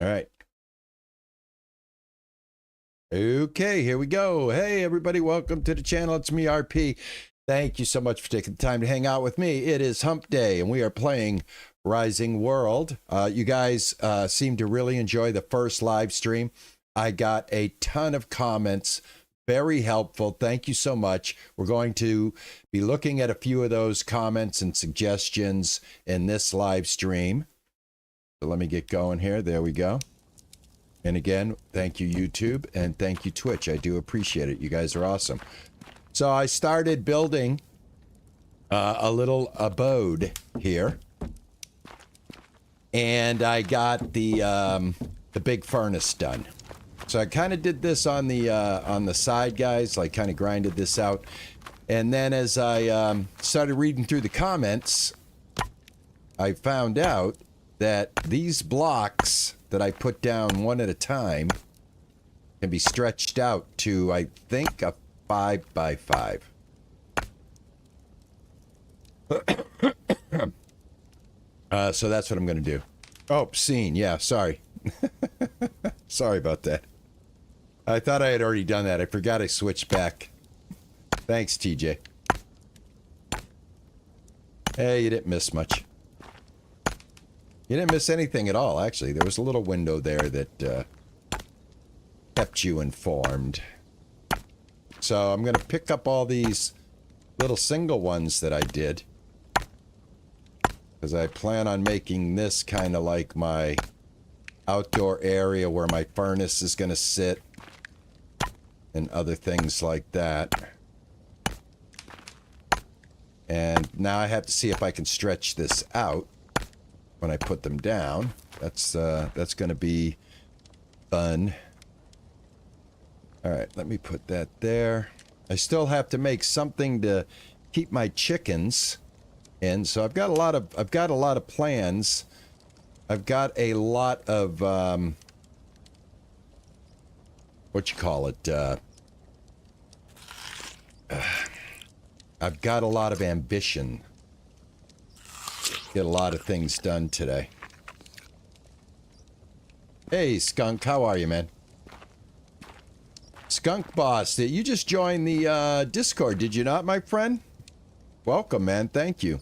All right. Okay, here we go. Hey, everybody, welcome to the channel. It's me, RP. Thank you so much for taking the time to hang out with me. It is hump day, and we are playing Rising World. You guys seem to really enjoy the first live stream. I got a ton of comments. Very helpful. Thank you so much. We're going to be looking at a few of those comments and suggestions in this live stream. So let me get going here. There we go. And again, thank you, YouTube, and thank you, Twitch. I do appreciate it. You guys are awesome. So I started building a little abode here. And I got the big furnace done. So I kind of did this on the side, guys, like kind of grinded this out. And then as I started reading through the comments, I found out that these blocks that I put down one at a time can be stretched out to, I think, a 5x5. So that's what I'm going to do. Oh, scene. Yeah, sorry. Sorry about that. I thought I had already done that. I forgot I switched back. Thanks, TJ. Hey, you didn't miss much. You didn't miss anything at all, actually. There was a little window there that kept you informed. So I'm going to pick up all these little single ones that I did, because I plan on making this kind of like my outdoor area where my furnace is going to sit and other things like that. And now I have to see if I can stretch this out when I put them down. That's going to be fun. All right, let me put that there. I still have to make something to keep my chickens in, so I've got a lot of plans. I've got a lot of what you call it? I've got a lot of ambition. Get a lot of things done today. Hey, Skunk, how are you, man? Skunk Boss, you just joined the Discord, did you not, my friend? Welcome, man. Thank you.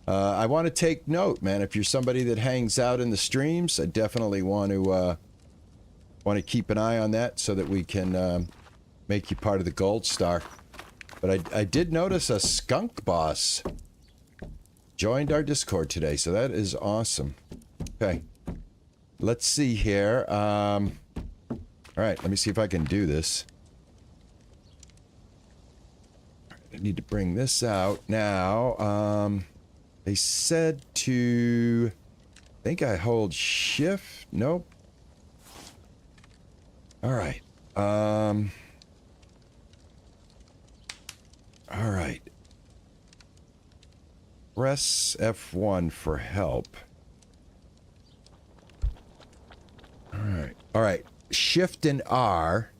I want to take note, man. If you're somebody that hangs out in the streams, I definitely want to keep an eye on that so that we can make you part of the Gold Star. But I did notice a Skunk Boss joined our Discord today, so that is awesome. Okay, let's see here. All right, let me see if I can do this. I need to bring this out now. They said to, I think I hold shift. Nope. All right. All right. Press F1 for help. All right. All right. Shift and R.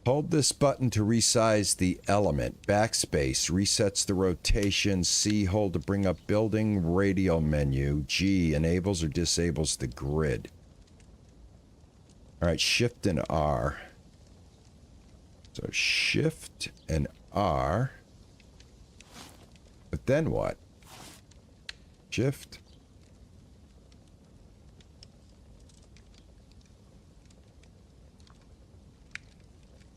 Hold this button to resize the element. Backspace resets the rotation. C, hold to bring up building radial menu. G, enables or disables the grid. All right. Shift and R. So Shift and R. But then what? Shift.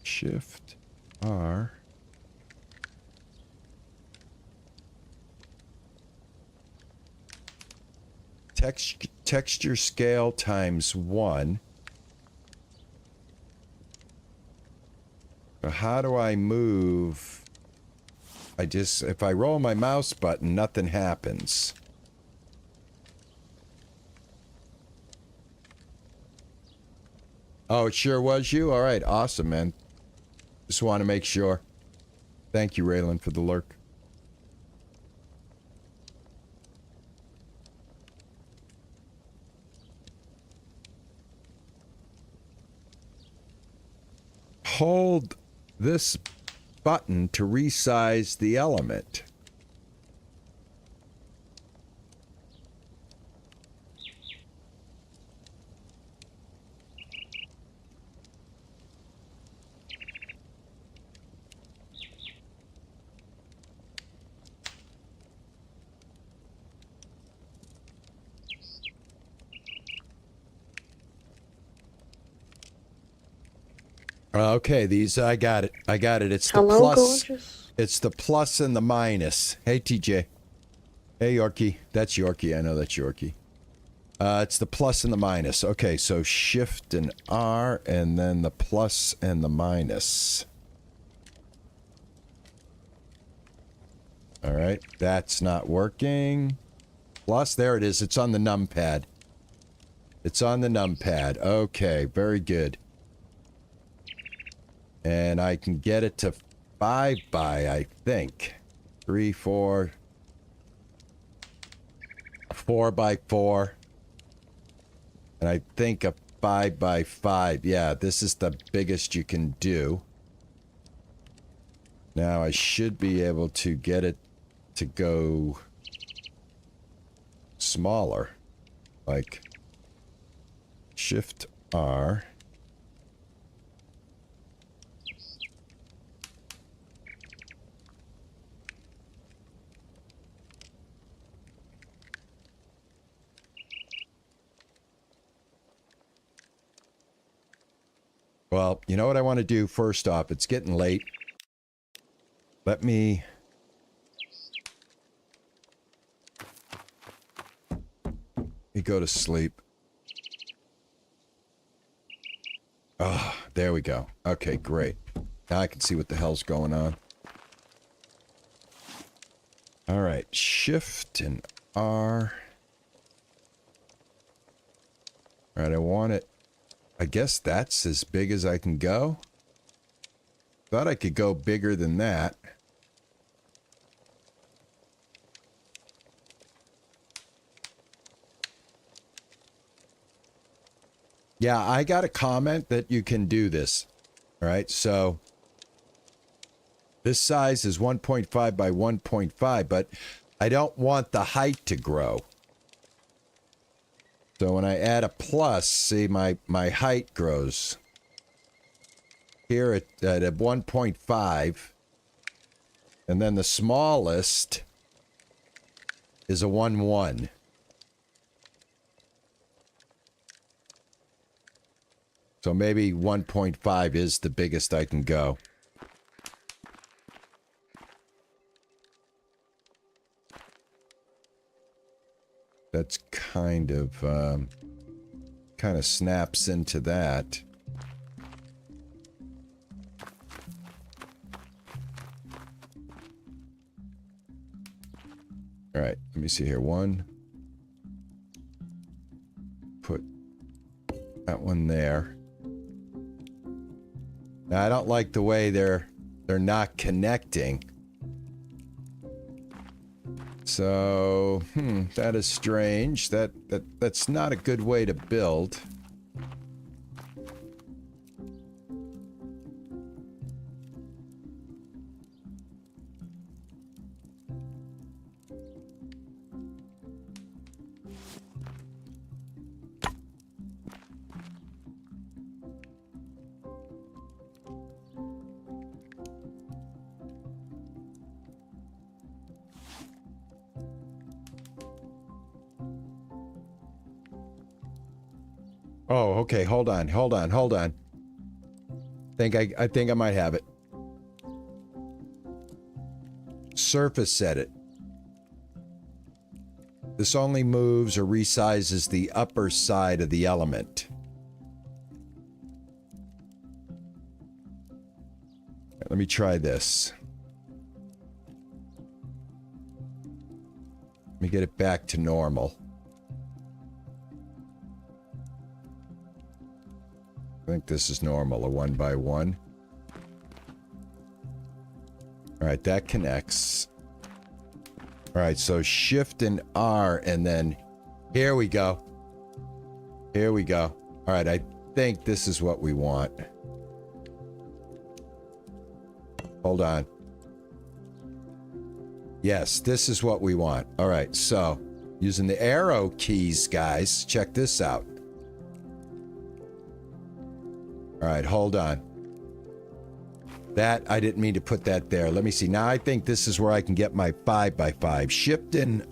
Shift R. Texture scale times 1. So how do I move? If I roll my mouse button, nothing happens. Oh, it sure was you? All right, awesome, man. Just want to make sure. Thank you, Raylan, for the lurk. Hold this button to resize the element. Okay, these, I got it. I got it. It's the Hello, plus. gorgeous. It's the plus and the minus. Hey, TJ. Hey, Yorkie. That's Yorkie. I know that's Yorkie. It's the plus and the minus. Okay, so shift and R, and then the plus and the minus. All right, that's not working. Plus, there it is. It's on the numpad. It's on the numpad. Okay, very good. And I can get it to 5 by, I think. 3, 4. 4 by 4. And I think a 5 by 5. Yeah, this is the biggest you can do. Now I should be able to get it to go smaller. Like Shift R. Well, you know what I want to do first off? It's getting late. Let me go to sleep. Oh, there we go. Okay, great. Now I can see what the hell's going on. All right, Shift and R. All right, I want it. I guess that's as big as I can go. Thought I could go bigger than that. Yeah, I got a comment that you can do this. All right, so this size is 1.5 by 1.5, but I don't want the height to grow. So when I add a plus, see, my height grows. Here at a 1.5, and then the smallest is a 1.1. So maybe 1.5 is the biggest I can go. That's kind of snaps into that. All right, let me see here. One. Put that one there. Now, I don't like the way they're not connecting. So, that is strange. That's not a good way to build. Oh, okay. Hold on. I think I might have it. Surface edit. This only moves or resizes the upper side of the element. Let me try this. Let me get it back to normal. I think this is normal, a 1 by 1. All right, that connects. All right, so Shift and R, and then here we go. Here we go. All right, I think this is what we want. Hold on. Yes, this is what we want. All right, so using the arrow keys, guys, check this out. All right, hold on. That, I didn't mean to put that there. Let me see. Now I think this is where I can get my 5 by 5. Shift and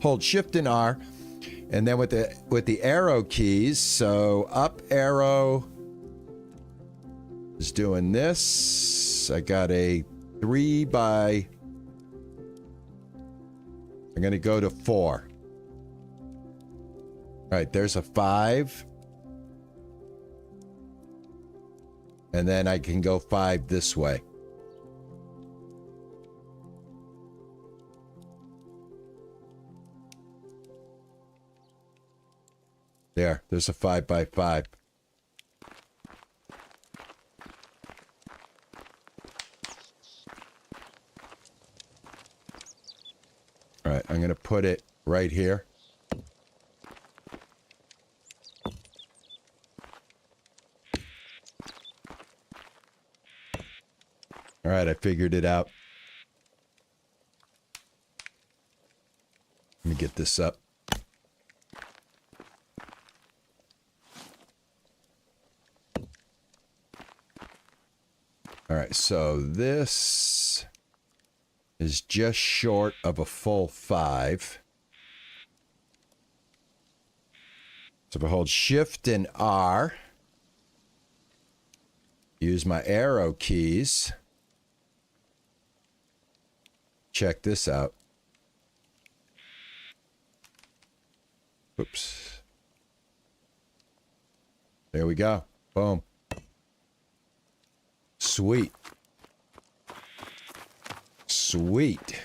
hold Shift and R, and then with the arrow keys. So up arrow, is doing this. I got a 3 by... I'm going to go to 4. All right, there's a 5. And then I can go 5 this way. There's a 5 by 5. All right, I'm going to put it right here. All right, I figured it out. Let me get this up. All right, so this is just short of a full 5. So if I hold Shift and R, use my arrow keys, check this out. Oops. There we go. Boom. Sweet. Sweet.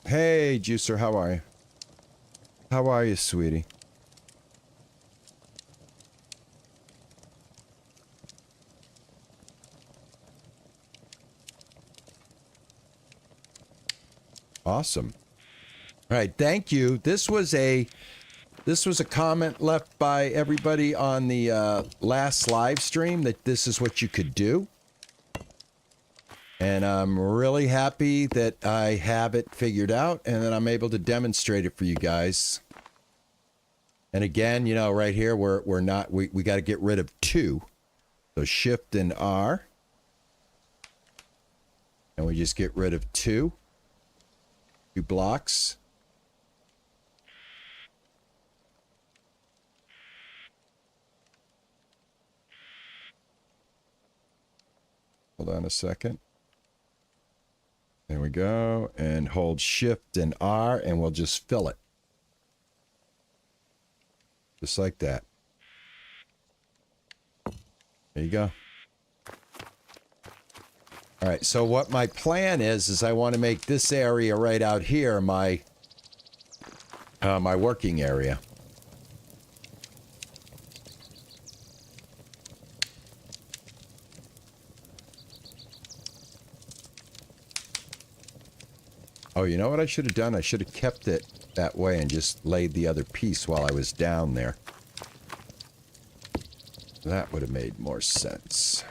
Hey, Juicer, how are you? How are you, sweetie? Awesome. All right, thank you. This was a comment left by everybody on the last live stream that this is what you could do. And I'm really happy that I have it figured out and that I'm able to demonstrate it for you guys. And again, you know, right here, we got to get rid of 2. So Shift and R. And we just get rid of 2 blocks. Hold on a second. There we go. And hold Shift and R, and we'll just fill it. Just like that. There you go. All right, so what my plan is I want to make this area right out here my working area. Oh, you know what I should have done? I should have kept it that way and just laid the other piece while I was down there. That would have made more sense.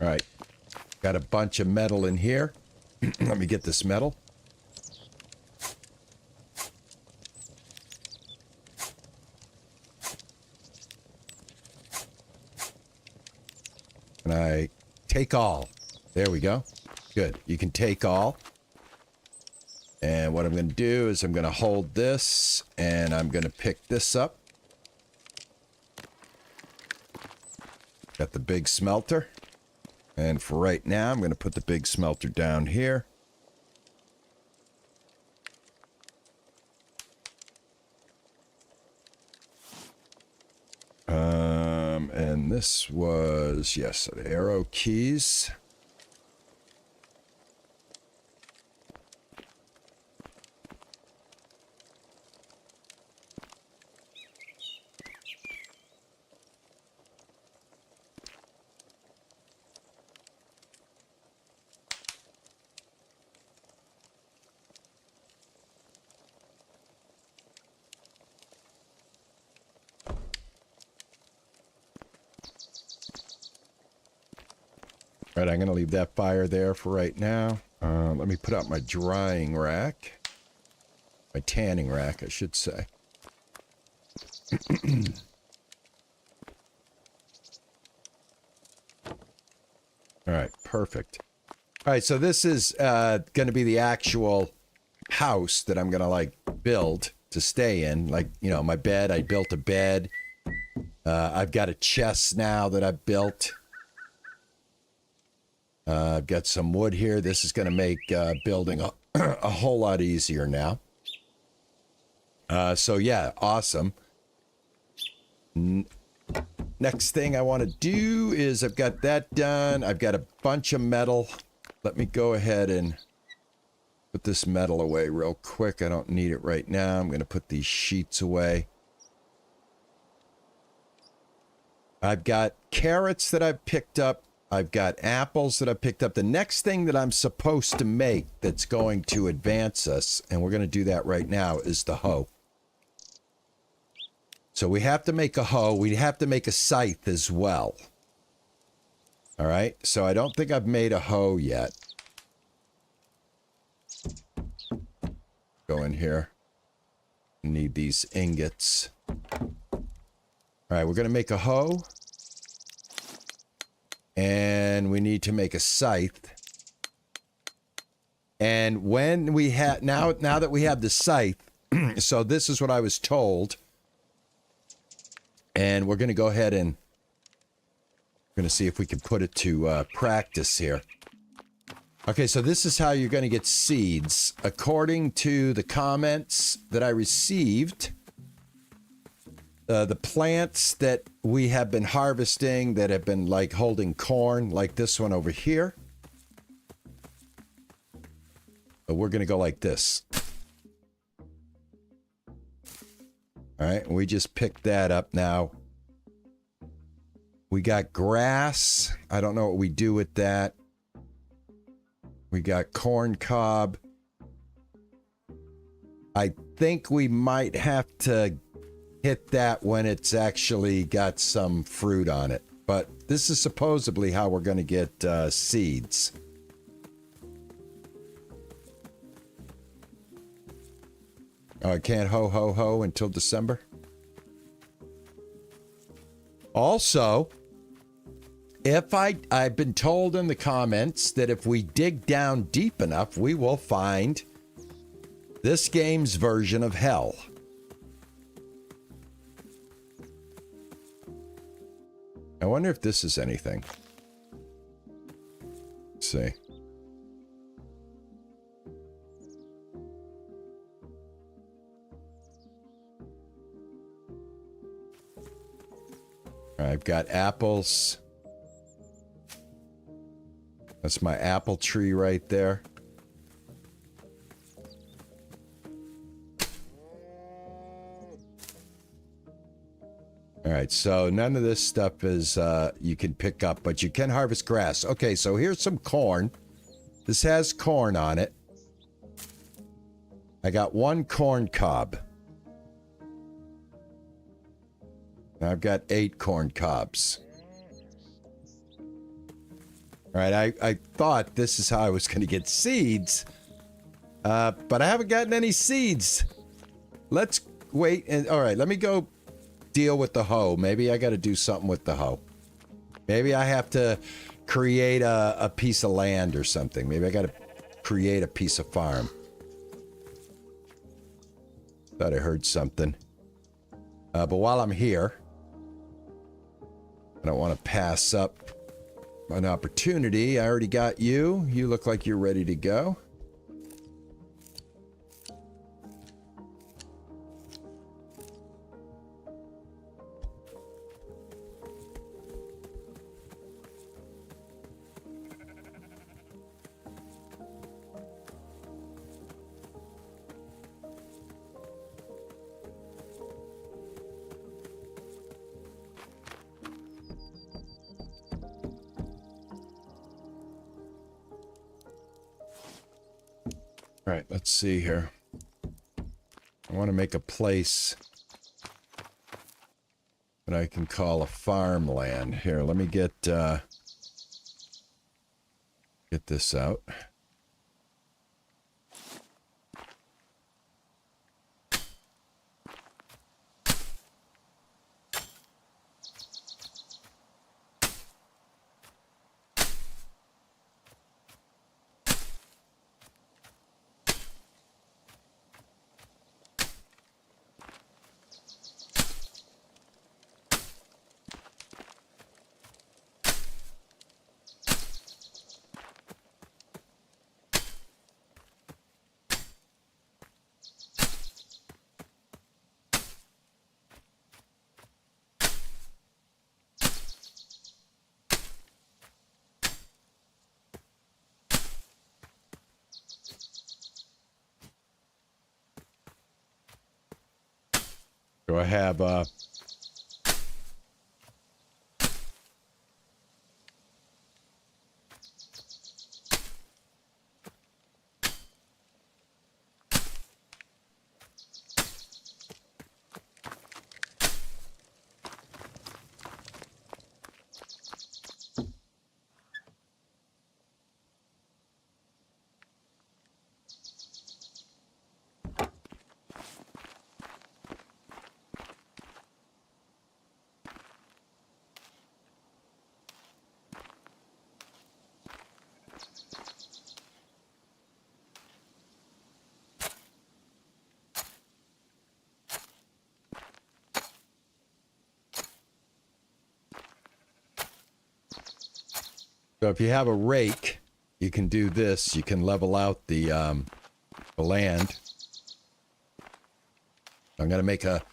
All right, got a bunch of metal in here. Let me get this metal. And I take all. There we go. Good. You can take all. And what I'm going to do is I'm going to hold this and I'm going to pick this up. Got the big smelter. And for right now, I'm going to put the big smelter down here. And this was, yes, the arrow keys. All right, I'm going to leave that fire there for right now. Let me put out my drying rack. My tanning rack, I should say. All right, perfect. All right, so this is going to be the actual house that I'm going to, like, build to stay in. Like, you know, my bed, I built a bed. I've got a chest now that I've built. I've got some wood here. This is going to make building a whole lot easier now. So, yeah, awesome. Next thing I want to do is I've got that done. I've got a bunch of metal. Let me go ahead and put this metal away real quick. I don't need it right now. I'm going to put these sheets away. I've got carrots that I've picked up. I've got apples that I picked up. The next thing that I'm supposed to make that's going to advance us, and we're going to do that right now, is the hoe. So we have to make a hoe. We have to make a scythe as well. All right. So I don't think I've made a hoe yet. Go in here. Need these ingots. All right. We're going to make a hoe. And we need to make a scythe. And when we have now that we have the scythe, so this is what I was told. And we're going to go ahead and we're going to see if we can put it to practice here. Okay, so this is how you're going to get seeds. According to the comments that I received, the plants that we have been harvesting that have been like holding corn, like this one over here. But we're going to go like this. All right, we just picked that up now. We got grass. I don't know what we do with that. We got corn cob. I think we might have to hit that when it's actually got some fruit on it. But this is supposedly how we're going to get seeds. Oh, I can't ho until December. Also, if I've been told in the comments that if we dig down deep enough, we will find this game's version of hell. I wonder if this is anything. Let's see. I've got apples. That's my apple tree right there. All right, so none of this stuff is you can pick up, but you can harvest grass. Okay, so here's some corn. This has corn on it. I got one corn cob. I've got 8 corn cobs. All right, I thought this is how I was going to get seeds, but I haven't gotten any seeds. Let's wait. And all right, let me go deal with the hoe. Maybe I got to do something with the hoe. Maybe I have to create a piece of land or something. Maybe I got to create a piece of farm. Thought I heard something. But while I'm here, I don't want to pass up an opportunity. I already got you. You look like you're ready to go. All right, let's see here. I want to make a place that I can call a farmland. Here, let me get Get this out. Do I have So if you have a rake, you can do this. You can level out the land. I'm going to make a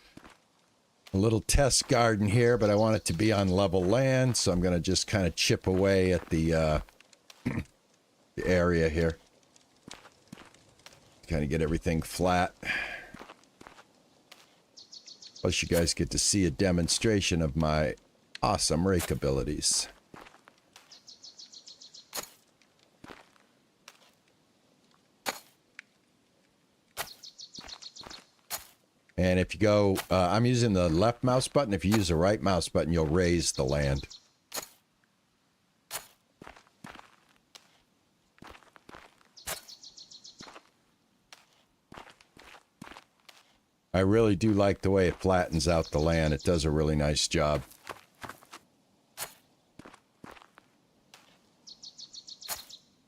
little test garden here, but I want it to be on level land, so I'm going to just kind of chip away at the area here. Kind of get everything flat. Plus you guys get to see a demonstration of my awesome rake abilities. And if you go, I'm using the left mouse button. If you use the right mouse button, you'll raise the land. I really do like the way it flattens out the land. It does a really nice job.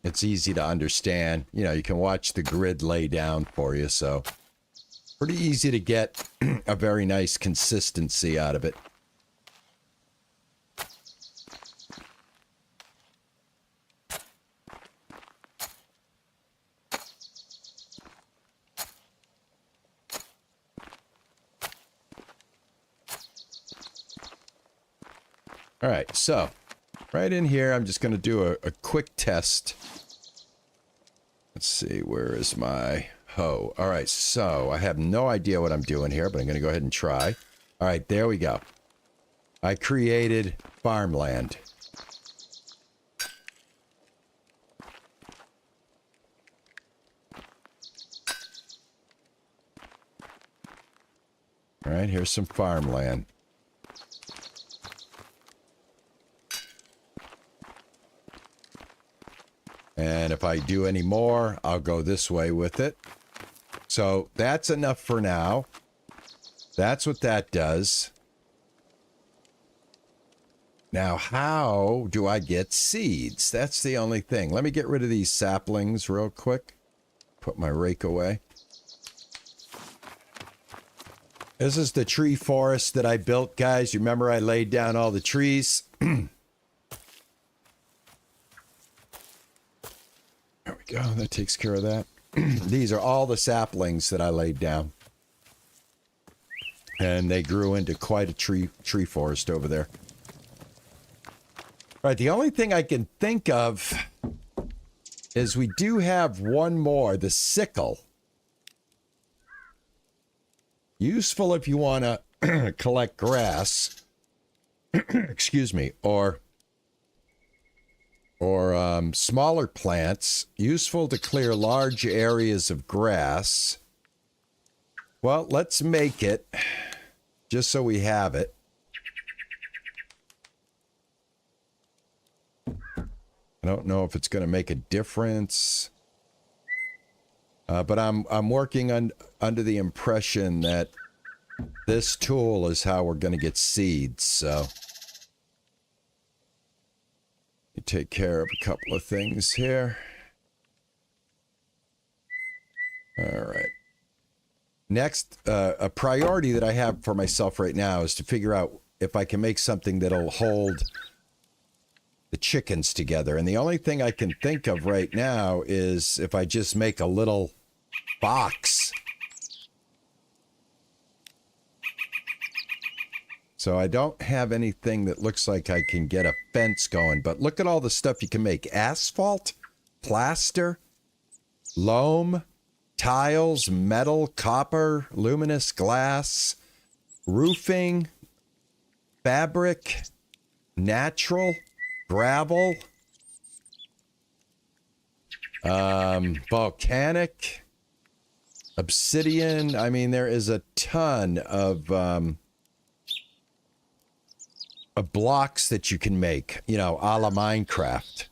It's easy to understand. You know, you can watch the grid lay down for you, so pretty easy to get a very nice consistency out of it. All right, so right in here, I'm just going to do a quick test. Let's see, where is my hoe? All right, so I have no idea what I'm doing here, but I'm going to go ahead and try. All right, there we go. I created farmland. All right, here's some farmland. And if I do any more, I'll go this way with it. So that's enough for now. That's what that does. Now, how do I get seeds? That's the only thing. Let me get rid of these saplings real quick. Put my rake away. This is the tree forest that I built, guys. You remember I laid down all the trees? There we go. That takes care of that. These are all the saplings that I laid down. And they grew into quite a tree forest over there. All right, the only thing I can think of is we do have one more, the sickle. Useful if you want to collect grass. Excuse me, or smaller plants, useful to clear large areas of grass. Well, let's make it, just so we have it. I don't know if it's going to make a difference. But I'm working under the impression that this tool is how we're going to get seeds, so you take care of a couple of things here. All right. Next, a priority that I have for myself right now is to figure out if I can make something that'll hold the chickens together. And the only thing I can think of right now is if I just make a little box. So I don't have anything that looks like I can get a fence going, but look at all the stuff you can make. Asphalt, plaster, loam, tiles, metal, copper, luminous glass, roofing, fabric, natural, gravel, volcanic, obsidian. I mean, there is a ton of blocks that you can make, you know, a la Minecraft.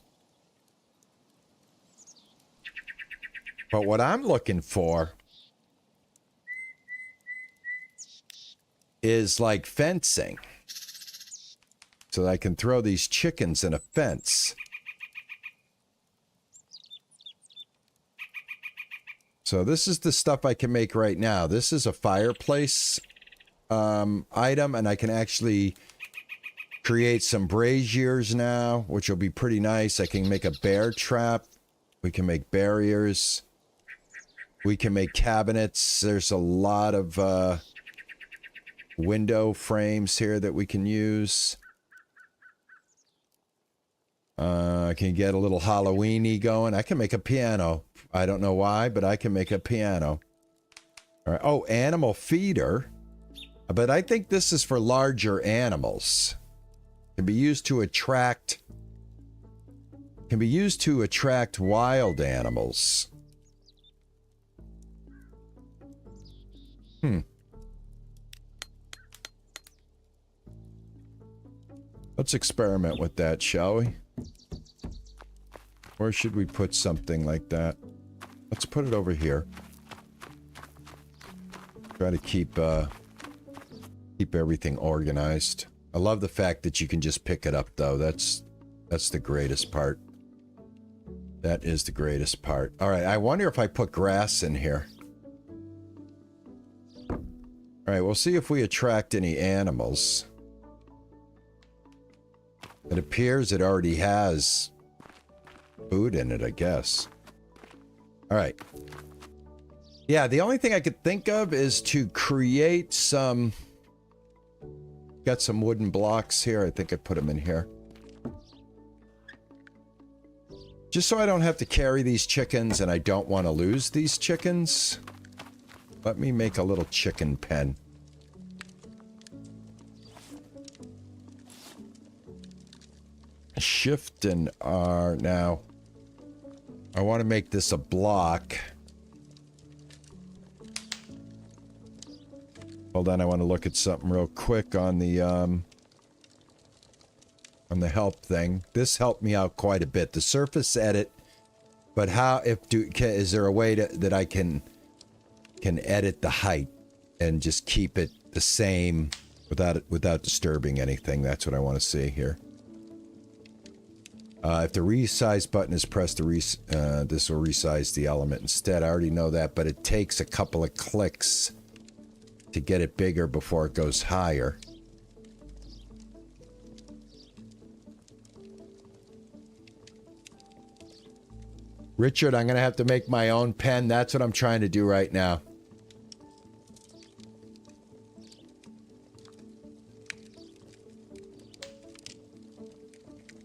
But what I'm looking for is like fencing. So that I can throw these chickens in a fence. So this is the stuff I can make right now. This is a fireplace item, and I can actually create some braziers now, which will be pretty nice. I can make a bear trap. We can make barriers. We can make cabinets. There's a lot of window frames here that we can use. I can get a little Halloween-y going. I can make a piano. I don't know why, but I can make a piano. All right. Oh, animal feeder. But I think this is for larger animals. Can be used to attract wild animals. Let's experiment with that, shall we? Where should we put something like that? Let's put it over here. Try to keep everything organized. I love the fact that you can just pick it up, though. That's the greatest part. That is the greatest part. All right, I wonder if I put grass in here. All right, we'll see if we attract any animals. It appears it already has food in it, I guess. All right. Yeah, the only thing I could think of is to create some... Got some wooden blocks here. I think I put them in here. Just so I don't have to carry these chickens and I don't want to lose these chickens. Let me make a little chicken pen. Shift and R. Now, I want to make this a block. Hold on, I want to look at something real quick on the help thing. This helped me out quite a bit. The surface edit, but is there a way that I can edit the height and just keep it the same without disturbing anything? That's what I want to see here. If the resize button is pressed, this will resize the element instead. I already know that, but it takes a couple of clicks to get it bigger before it goes higher. Richard, I'm going to have to make my own pen. That's what I'm trying to do right now.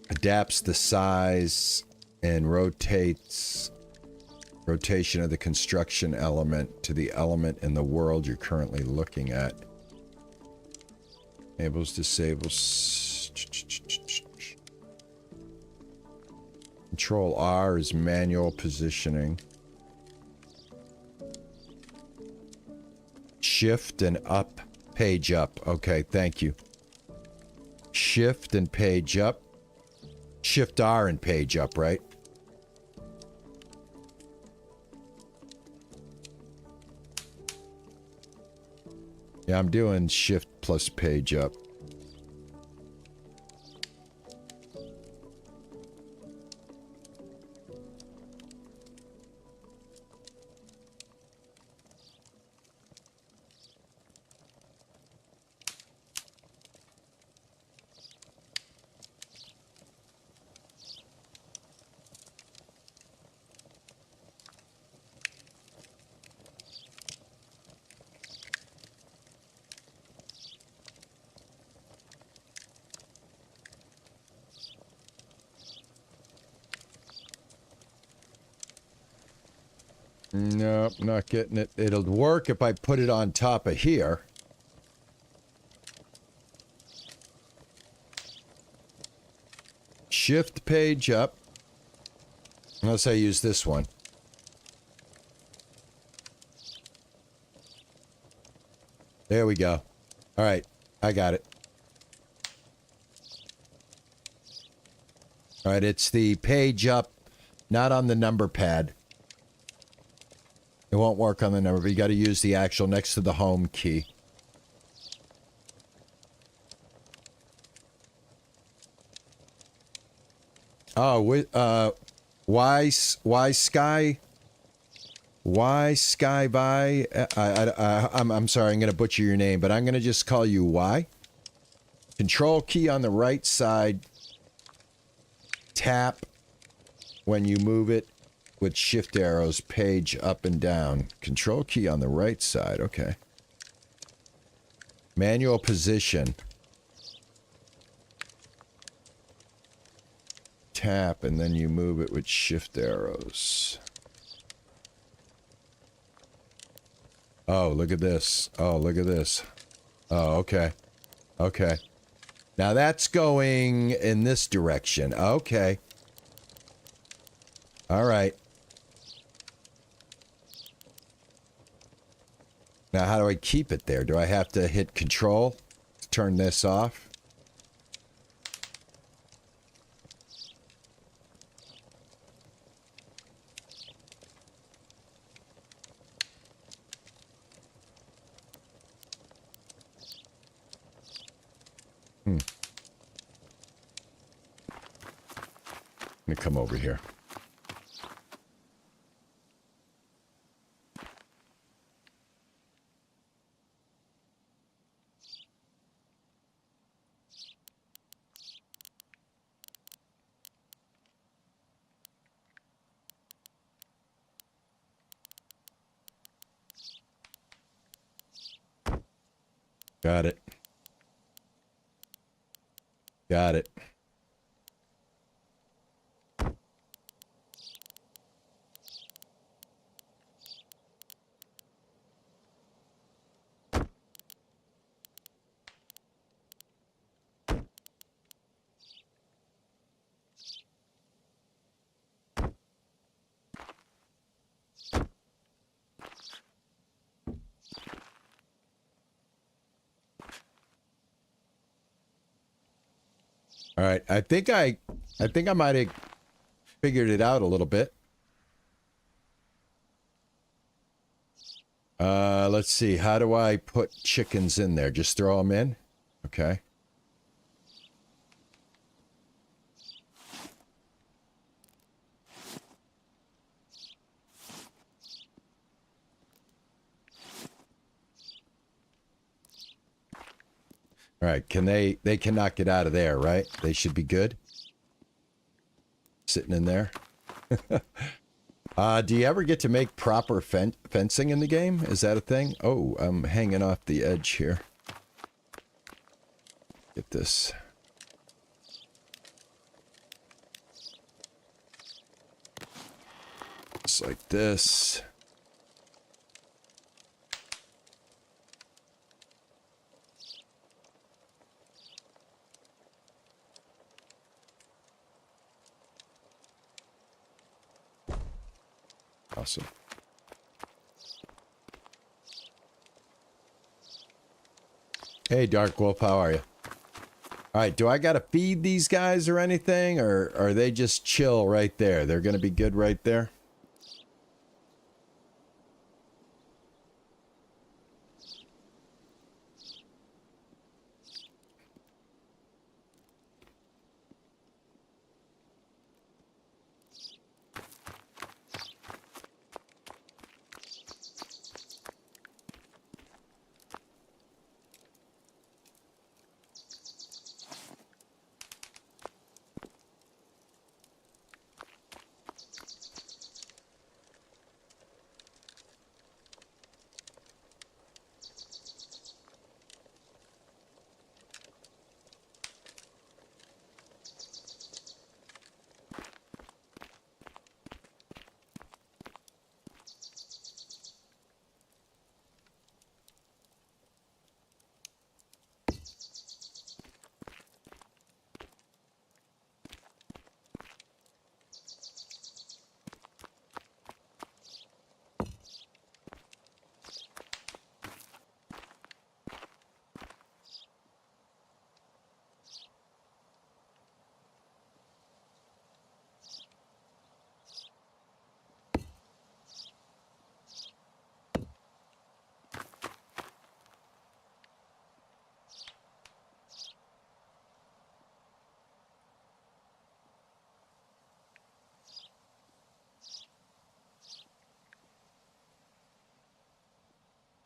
Adapts the size and rotates rotation of the construction element to the element in the world you're currently looking at. Enables, disables. Control R is manual positioning. Shift and up, page up. Okay, thank you. Shift and page up. Shift R and page up, right? Yeah, I'm doing shift plus page up. Nope, not getting it. It'll work if I put it on top of here. Shift page up. Unless I use this one. There we go. All right, I got it. All right, it's the page up, not on the number pad. It won't work on the number, but you got to use the actual next to the home key. Oh, why sky by? I'm sorry, I'm going to butcher your name, but I'm going to just call you Y. Control key on the right side. Tap when you move it. With shift arrows, page up and down. Control key on the right side. Okay. Manual position. Tap, and then you move it with shift arrows. Oh, look at this. Oh, look at this. Oh, okay. Okay. Now that's going in this direction. Okay. All right. Now, how do I keep it there? Do I have to hit Control to turn this off? Let me come over here. Got it. Got it. All right, I think I might have figured it out a little bit. Let's see. How do I put chickens in there? Just throw them in? Okay. All right, they cannot get out of there, right? They should be good. Sitting in there. Do you ever get to make proper fencing in the game? Is that a thing? Oh, I'm hanging off the edge here. Get this. Just like this. Awesome. Hey, Dark Wolf, how are you? All right, do I got to feed these guys or anything, or are they just chill right there? They're going to be good right there?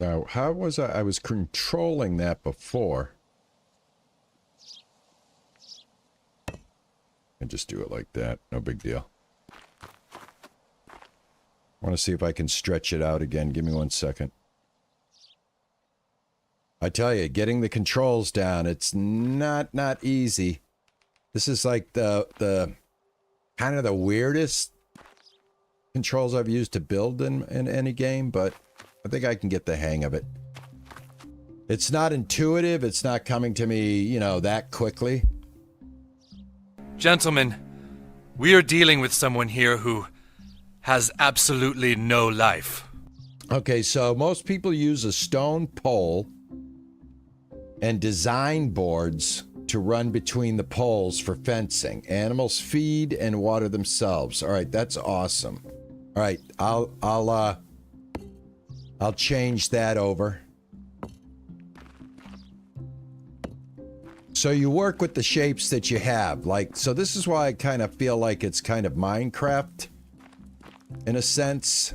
Now, how was I was controlling that before. And just do it like that. No big deal. I want to see if I can stretch it out again. Give me 1 second. I tell you, getting the controls down, it's not easy. This is like the kind of the weirdest controls I've used to build in any game, but I think I can get the hang of it. It's not intuitive. It's not coming to me, you know, that quickly. Gentlemen, we are dealing with someone here who has absolutely no life. Okay, so most people use a stone pole and design boards to run between the poles for fencing. Animals feed and water themselves. All right, that's awesome. All right, I'll change that over. So you work with the shapes that you have. Like, so this is why I kind of feel like it's kind of Minecraft in a sense.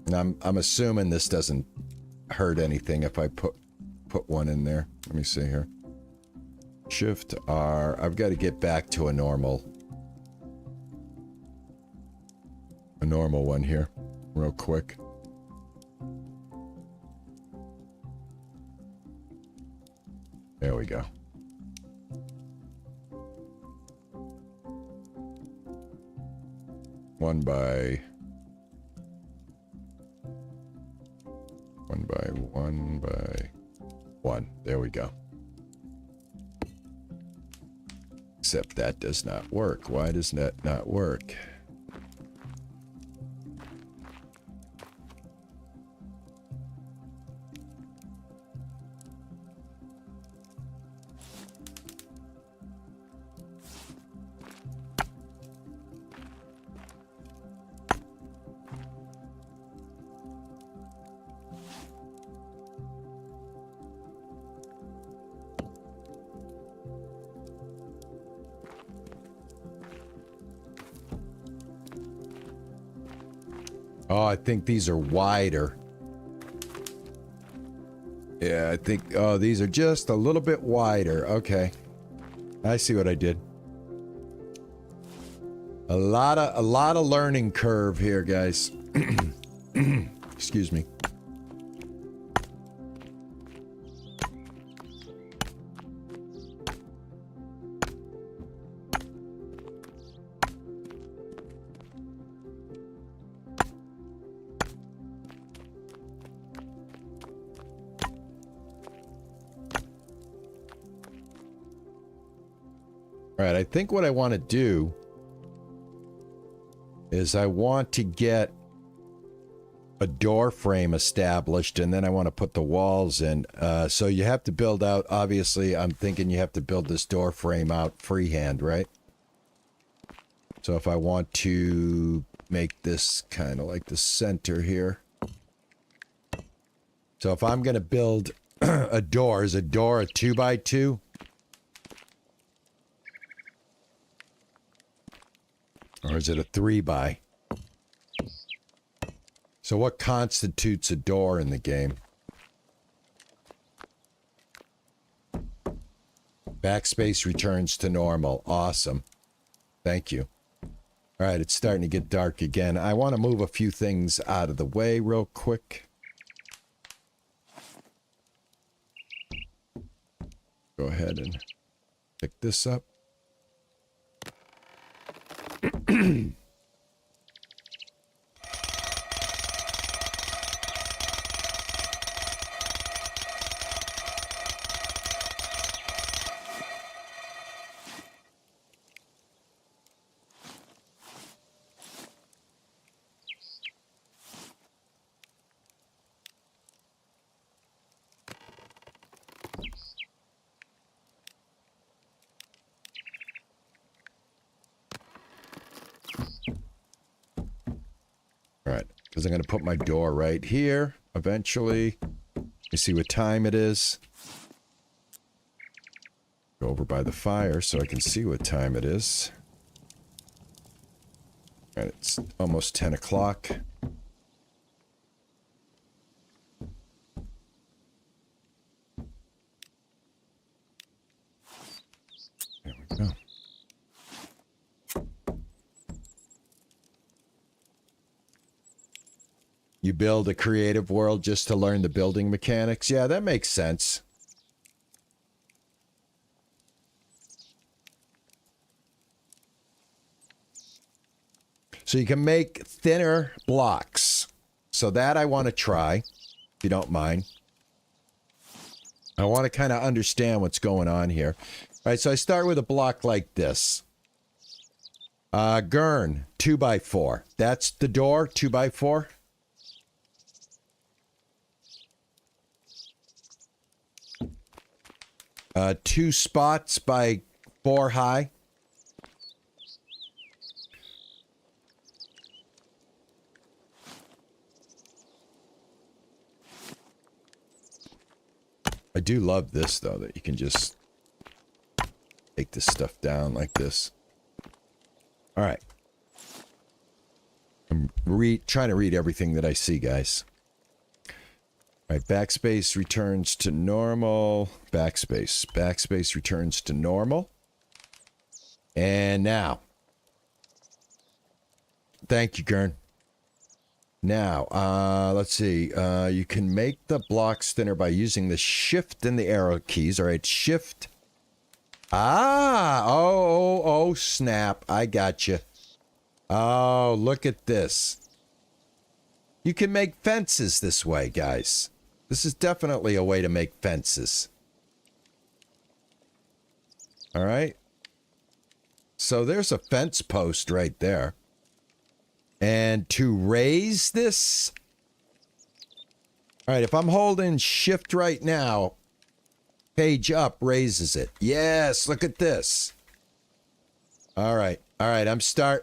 And I'm assuming this doesn't hurt anything if I put one in there. Let me see here. Shift R. I've got to get back to a normal one here real quick. There we go. One by one. There we go. Except that does not work. Why does that not work? Oh, I think these are wider. Yeah, I think, oh, these are just a little bit wider. Okay. I see what I did. A lot of learning curve here, guys. Excuse me. All right, I think what I want to do is I want to get a door frame established, and then I want to put the walls in. So you have to build out, obviously, I'm thinking you have to build this door frame out freehand, right? So if I want to make this kind of like the center here. So if I'm going to build a door, is a door a 2x2? Or is it a 3x? So what constitutes a door in the game? Backspace returns to normal. Awesome. Thank you. All right, it's starting to get dark again. I want to move a few things out of the way real quick. Go ahead and pick this up. Because I'm going to put my door right here eventually. You see what time it is. Go over by the fire so I can see what time it is. All right, it's almost 10 o'clock. There we go. You build a creative world just to learn the building mechanics. Yeah, that makes sense. So you can make thinner blocks. So that I want to try, if you don't mind. I want to kind of understand what's going on here. All right, so I start with a block like this. Gurn, 2x4. That's the door, 2x4. Two spots by 4 high. I do love this, though, that you can just take this stuff down like this. All right. I'm trying to read everything that I see, guys. All right, backspace returns to normal. Backspace returns to normal. And now. Thank you, Gern. Now, let's see. You can make the blocks thinner by using the shift and the arrow keys. All right, shift. Oh, snap. I got you. Oh, look at this. You can make fences this way, guys. This is definitely a way to make fences. All right. So there's a fence post right there. And to raise this... All right, if I'm holding shift right now, page up raises it. Yes, look at this. All right, the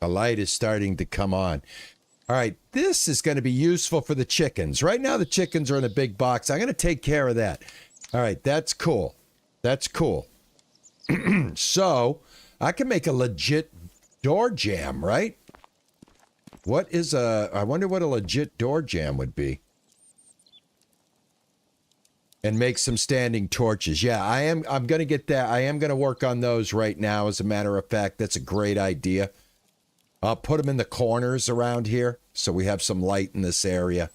light is starting to come on. All right, this is going to be useful for the chickens. Right now, the chickens are in a big box. I'm going to take care of that. All right, that's cool. That's cool. So, I can make a legit door jam, right? I wonder what a legit door jam would be. And make some standing torches. Yeah, I'm going to get that. I am going to work on those right now, as a matter of fact. That's a great idea. I'll put them in the corners around here so we have some light in this area.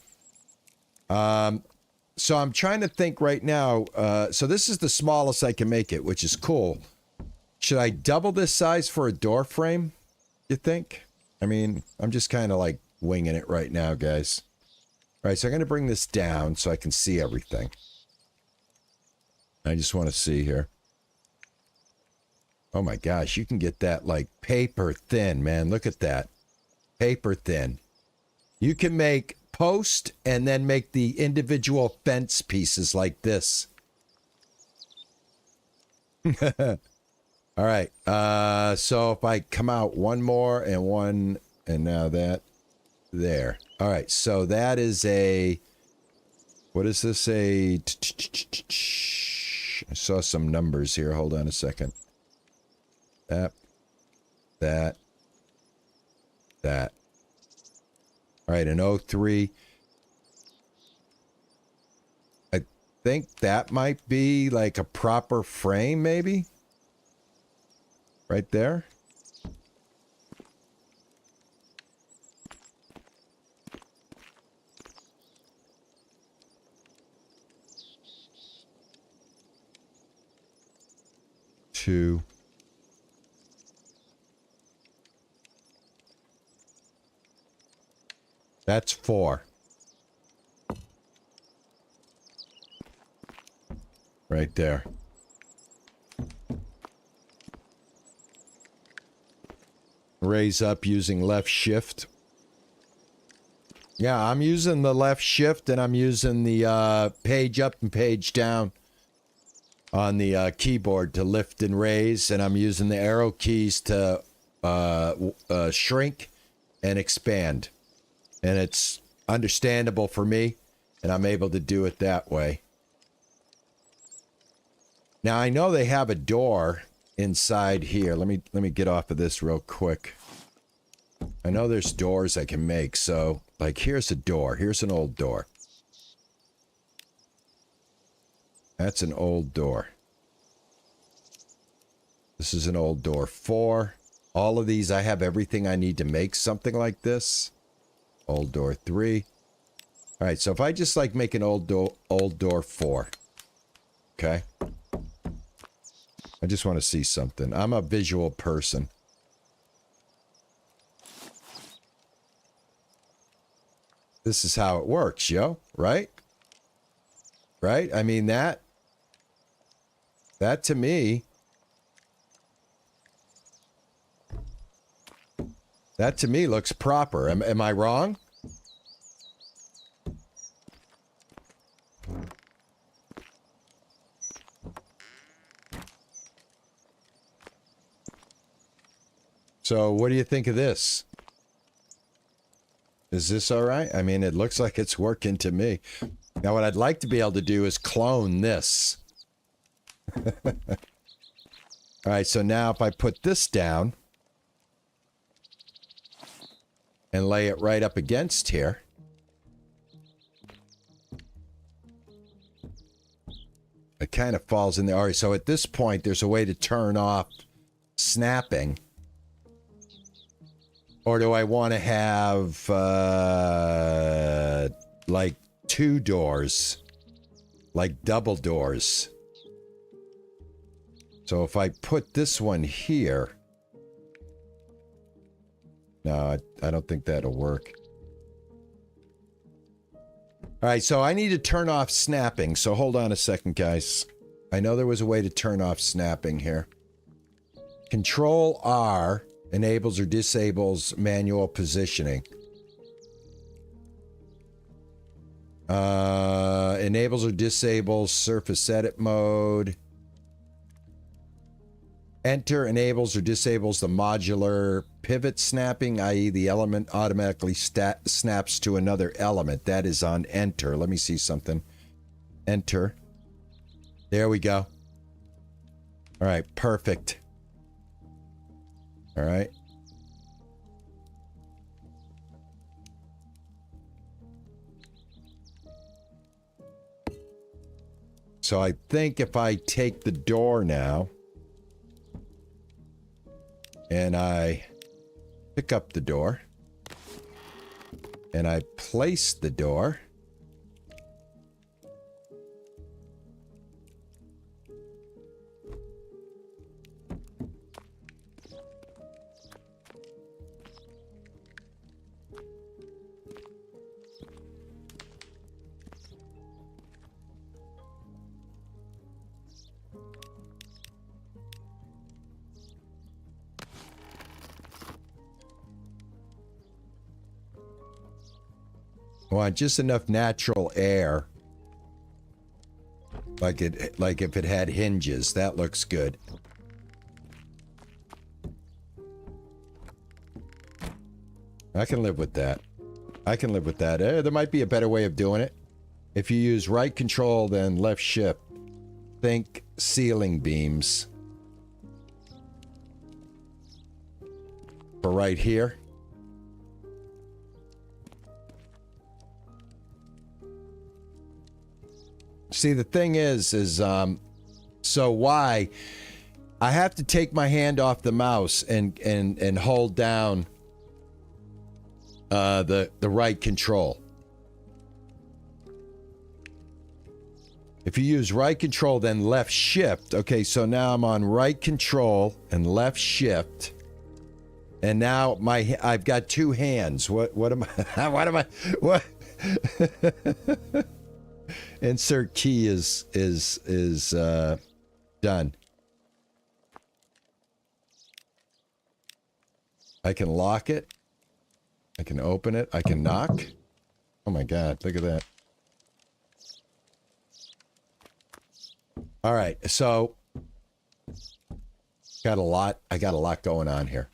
So I'm trying to think right now. So this is the smallest I can make it, which is cool. Should I double this size for a door frame, you think? I mean, I'm just kind of like winging it right now, guys. All right, so I'm going to bring this down so I can see everything. I just want to see here. Oh my gosh, you can get that like paper thin, man. Look at that. Paper thin. You can make post and then make the individual fence pieces like this. All right. So if I come out one more and one, and now that there. All right. So that is a, what is this? I saw some numbers here. Hold on a second. That. All right. An 03. I think that might be like a proper frame, maybe. Right there. Two. That's 4. Right there. Raise up using left shift. Yeah, I'm using the left shift and I'm using the page up and page down on the keyboard to lift and raise, and I'm using the arrow keys to shrink and expand. And it's understandable for me, and I'm able to do it that way. Now I know they have a door inside here. Let me get off of this real quick. I know there's doors I can make, so like here's a door. Here's an old door. That's an old door. This is an old door. 4. All of these, I have everything I need to make something like this. Old door 3. All right, so if I just like make an old door 4. Okay. I just want to see something. I'm a visual person. This is how it works, yo, right? Right? I mean, that to me, looks proper. Am I wrong? So what do you think of this? Is this all right? I mean, it looks like it's working to me. Now, what I'd like to be able to do is clone this. All right, so now if I put this down and lay it right up against here. It kind of falls in there. All right, so at this point, there's a way to turn off snapping. Or do I want to have, like, 2 doors? Like double doors. So if I put this one here... No, I don't think that'll work. All right, so I need to turn off snapping. So hold on a second, guys. I know there was a way to turn off snapping here. Control R enables or disables manual positioning. Enables or disables surface edit mode. Enter enables or disables the modular pivot snapping, i.e. the element automatically snaps to another element. That is on enter. Let me see something. Enter. There we go. All right, perfect. All right. So I think if I take the door now and I pick up the door and I place the door, I want just enough natural air. Like if it had hinges. That looks good. I can live with that. I can live with that. There might be a better way of doing it. If you use right control, then left shift. Think ceiling beams. For right here. See, the thing is so why I have to take my hand off the mouse and hold down the right control. If you use right control, then left shift. Okay, so now I'm on right control and left shift. And now I've got two hands. What am I what insert key is done. I can lock it. I can open it. I can knock. Oh my god, look at that. All right, so I got a lot going on here.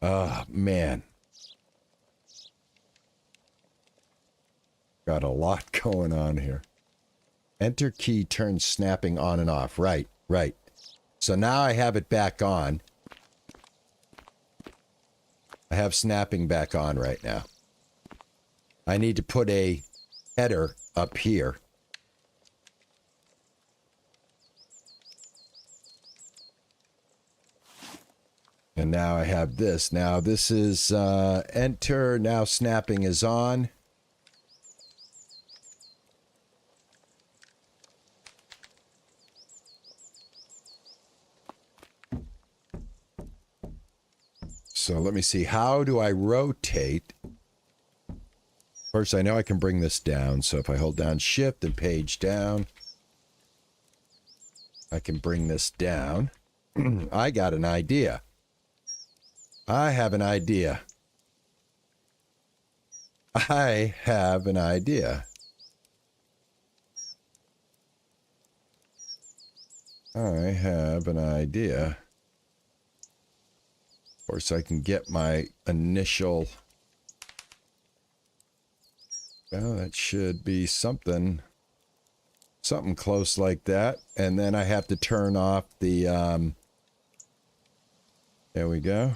Oh, man. Got a lot going on here. Enter key turns snapping on and off. Right. So now I have it back on. I have snapping back on right now. I need to put a header up here. And now I have this. Now this is enter. Now snapping is on. So let me see. How do I rotate? First, I know I can bring this down. So if I hold down shift and page down, I can bring this down. I got an idea. I have an idea. I have an idea. Of course, I can get my initial... Well, that should be something close like that. And then I have to turn off the... There we go.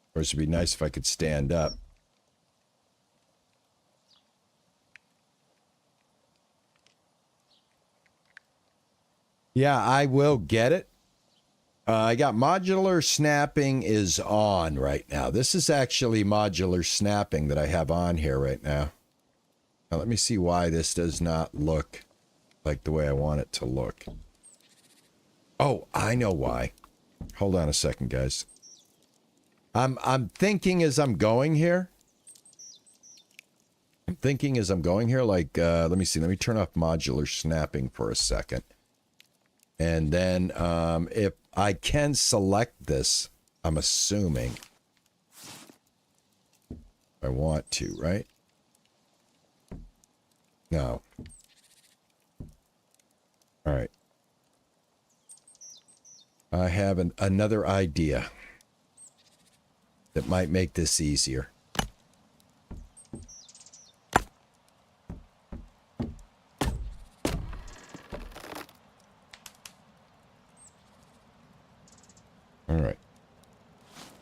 Of course, it'd be nice if I could stand up. Yeah, I will get it. I got modular snapping is on right now. This is actually modular snapping that I have on here right now. Now let me see why this does not look like the way I want it to look. Oh, I know why. Hold on a second, guys. I'm thinking as I'm going here. Like, let me see. Let me turn off modular snapping for a second. And then if I can select this, I'm assuming I want to, right? No. All right. I have another idea that might make this easier. All right.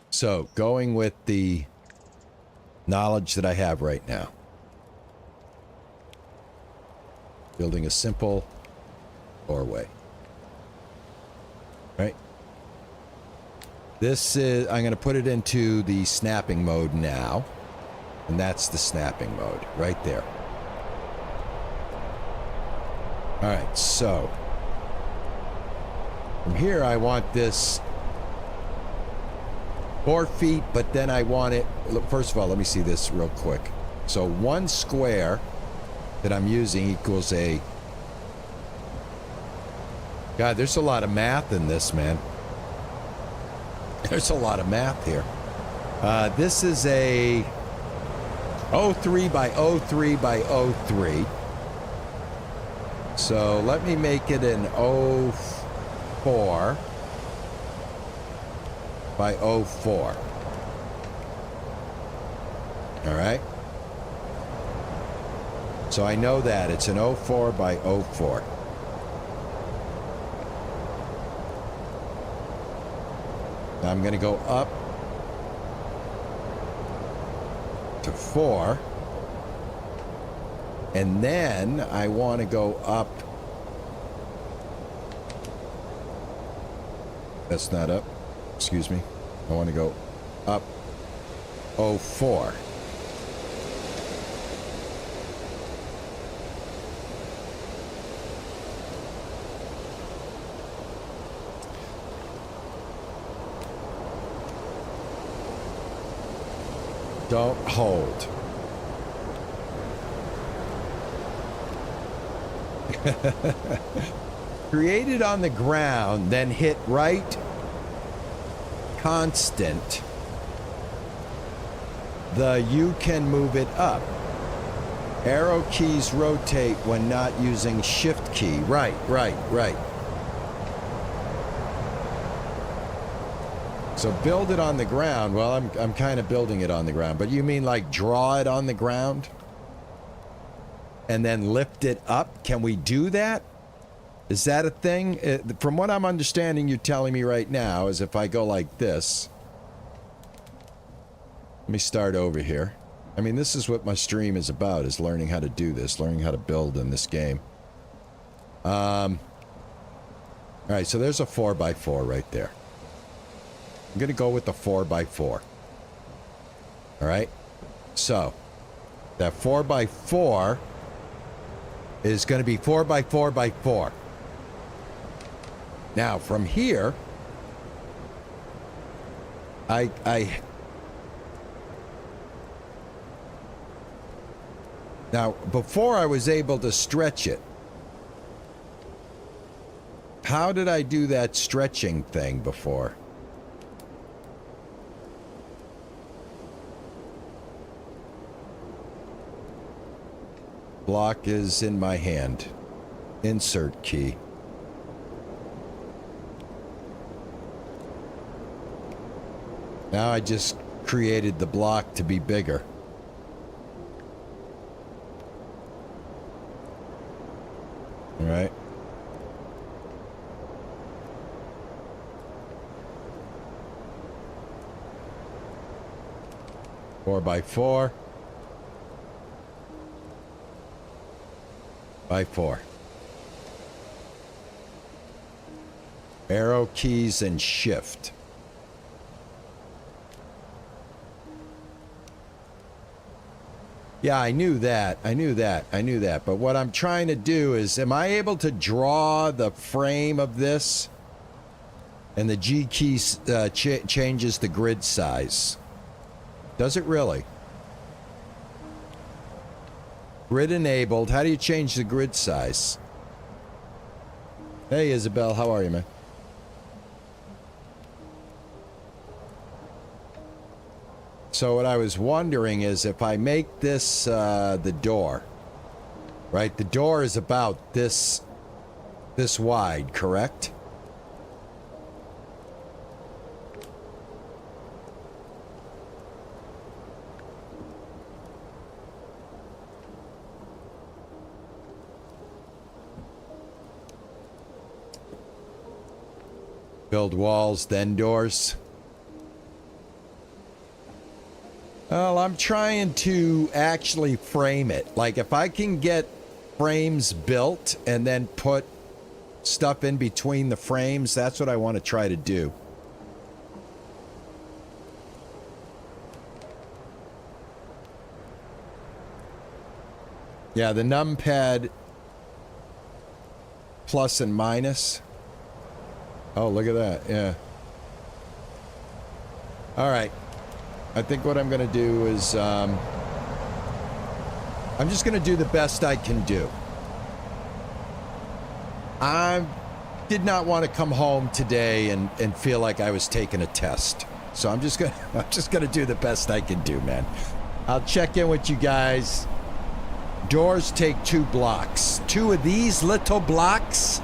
So, going with the knowledge that I have right now. Building a simple doorway. Right? This is, I'm going to put it into the snapping mode now. And that's the snapping mode right there. All right, so from here I want this 4 feet, but then I want it, first of all, let me see this real quick. So 1 square that I'm using equals a God, there's a lot of math in this, man. There's a lot of math here. This is a 03 by 03 by 03. So let me make it an 04 by 04. All right. So I know that it's an 04 by 04. Now I'm going to go up to 4. And then I want to go up. That's not up. Excuse me. I want to go up 04. Don't hold. Created on the ground, then hit right constant. You can move it up. Arrow keys rotate when not using shift key. Right. So build it on the ground. Well, I'm kind of building it on the ground, but you mean like draw it on the ground and then lift it up? Can we do that? Is that a thing? From what I'm understanding, you're telling me right now is if I go like this. Let me start over here. I mean, this is what my stream is about, is learning how to do this, learning how to build in this game. All right, so there's a 4x4 right there. I'm going to go with the 4x4. All right. So that 4x4 is going to be 4x4x4. Now from here, now before I was able to stretch it. How did I do that stretching thing before? Block is in my hand. Insert key. Now I just created the block to be bigger. All right. Four by 4. By 4. Arrow keys and shift. Yeah, I knew that. But what I'm trying to do is, am I able to draw the frame of this? And the G key changes the grid size. Does it really? Grid enabled. How do you change the grid size? Hey, Isabel. How are you, man? So what I was wondering is if I make this the door, right? The door is about this wide, correct? Build walls, then doors. Well, I'm trying to actually frame it. Like, if I can get frames built and then put stuff in between the frames, that's what I want to try to do. Yeah, the numpad plus and minus. Oh, look at that. Yeah. All right. I think what I'm going to do is I'm just going to do the best I can do. did not want to come home today and feel like I was taking a test. So I'm just gonna do the best I can do, man. I'll check in with you guys. Doors take 2 blocks. 2 of these little blocks.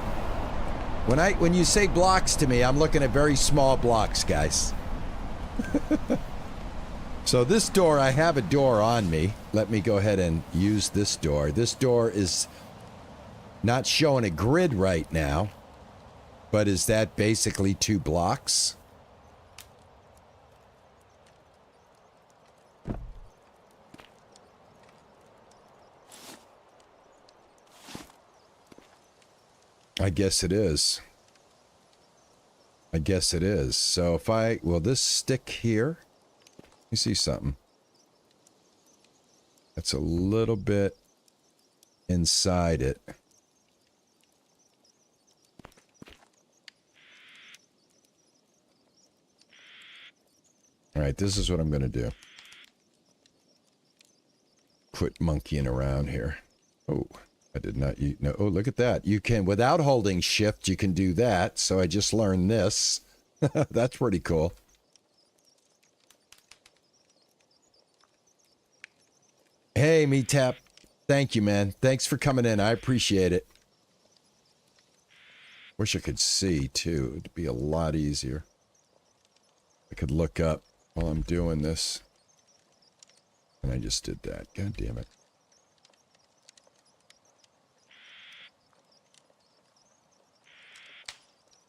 When you say blocks to me, I'm looking at very small blocks, guys. So this door, I have a door on me. Let me go ahead and use this door. This door is not showing a grid right now, but is that basically 2 blocks? I guess it is. I guess it is. So if will this stick here? Let me see something. That's a little bit inside it. All right, this is what I'm going to do. Quit monkeying around here. Oh, I did not. No, oh, look at that. You can, without holding shift, you can do that. So I just learned this. That's pretty cool. Hey, MeTap. Thank you, man. Thanks for coming in. I appreciate it. Wish I could see, too. It'd be a lot easier. I could look up while I'm doing this. And I just did that. God damn it.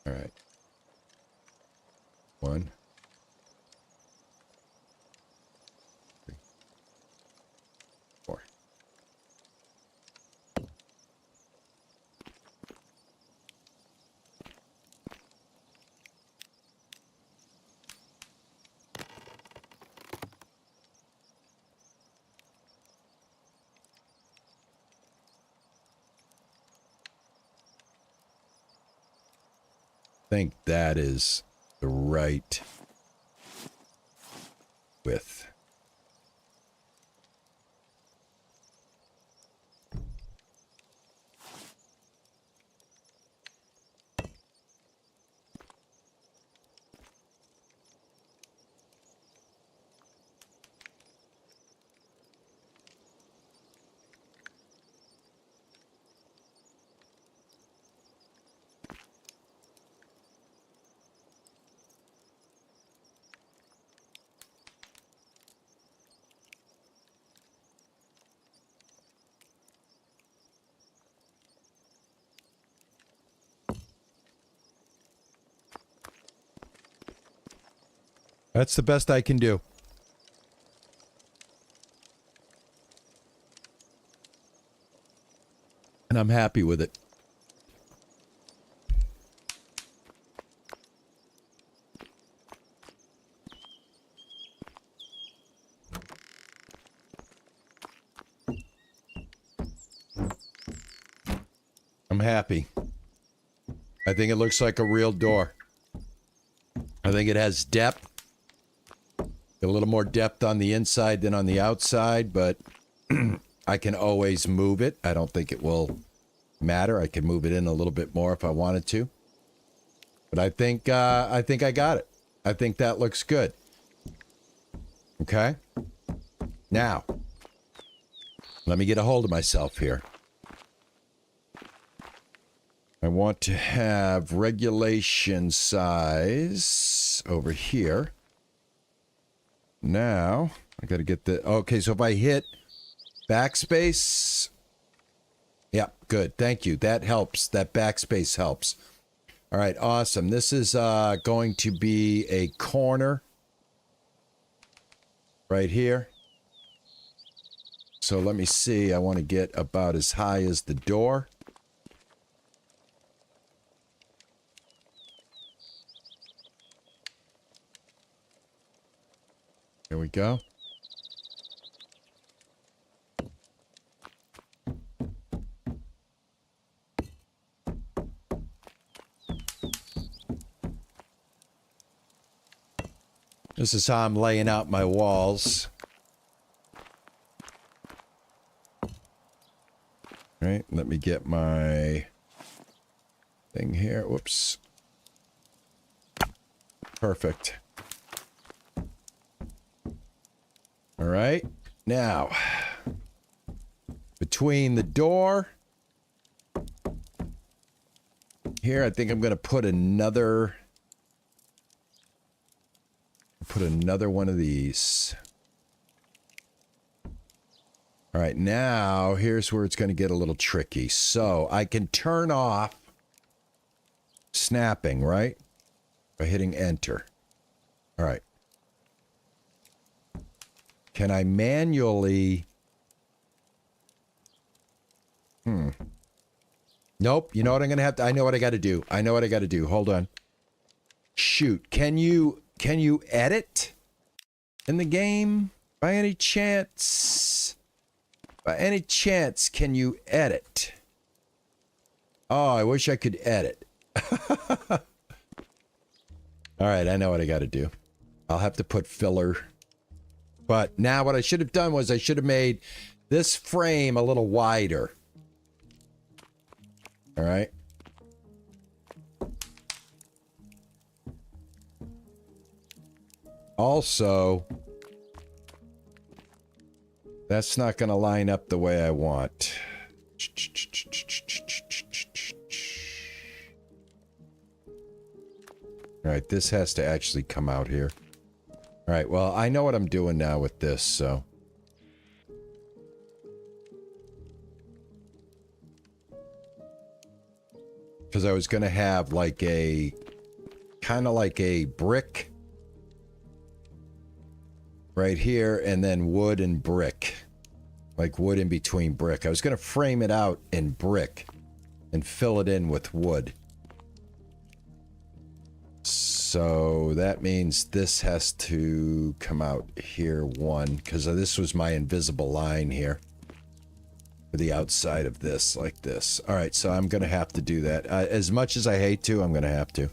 All right. 1, 3, 4. I think that is the right width. That's the best I can do. And I'm happy with it. I'm happy. I think it looks like a real door. I think it has depth. A little more depth on the inside than on the outside, but I can always move it. I don't think it will matter. I can move it in a little bit more if I wanted to. But I think I got it. I think that looks good. Okay. Now, let me get a hold of myself here. I want to have regulation size over here. Now, I got to get the... Okay, so if I hit backspace... Yeah, good. Thank you. That helps. That backspace helps. All right, awesome. This is going to be a corner right here. So let me see. I want to get about as high as the door. Here we go. This is how I'm laying out my walls. All right, let me get my thing here. Whoops. Perfect. All right. Now, between the door here, I think I'm going to put another one of these. All right, now here's where it's going to get a little tricky. So I can turn off snapping, right? By hitting enter. All right. Can I manually... Nope. You know what I'm going to have to... I know what I got to do. I know what I got to do. Hold on. Shoot. Can you edit in the game? By any chance? By any chance, can you edit? Oh, I wish I could edit. All right, I know what I got to do. I'll have to put filler. But now what I should have done was I should have made this frame a little wider. All right. Also, that's not going to line up the way I want. All right, this has to actually come out here. All right, well, I know what I'm doing now with this, so. Because I was going to have like a, kind of like a brick right here, and then wood and brick. Like wood in between brick. I was going to frame it out in brick and fill it in with wood. So that means this has to come out here one, because this was my invisible line here. For the outside of this, like this. All right, so I'm going to have to do that. As much as I hate to, I'm going to have to.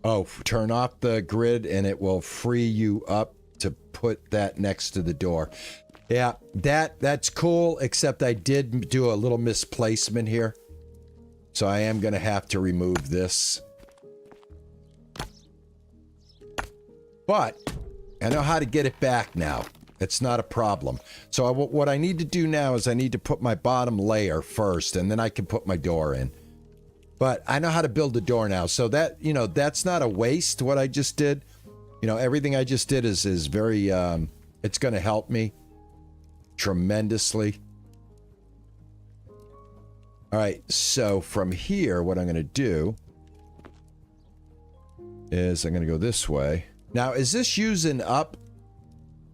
Oh, turn off the grid and it will free you up to put that next to the door. Yeah, that's cool, except I did do a little misplacement here. So I am going to have to remove this. But I know how to get it back now. It's not a problem. So what I need to do now is I need to put my bottom layer first, and then I can put my door in. But I know how to build a door now. So that, you know, that's not a waste, what I just did. You know, everything I just did is very, it's going to help me tremendously. All right, so from here, what I'm going to do is I'm going to go this way. Now, is this using up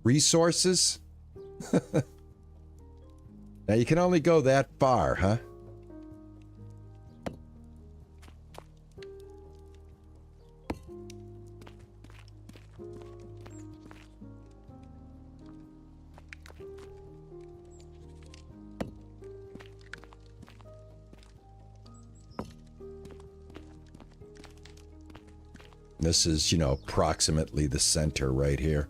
resources? Now, you can only go that far, huh? This is, you know, approximately the center right here.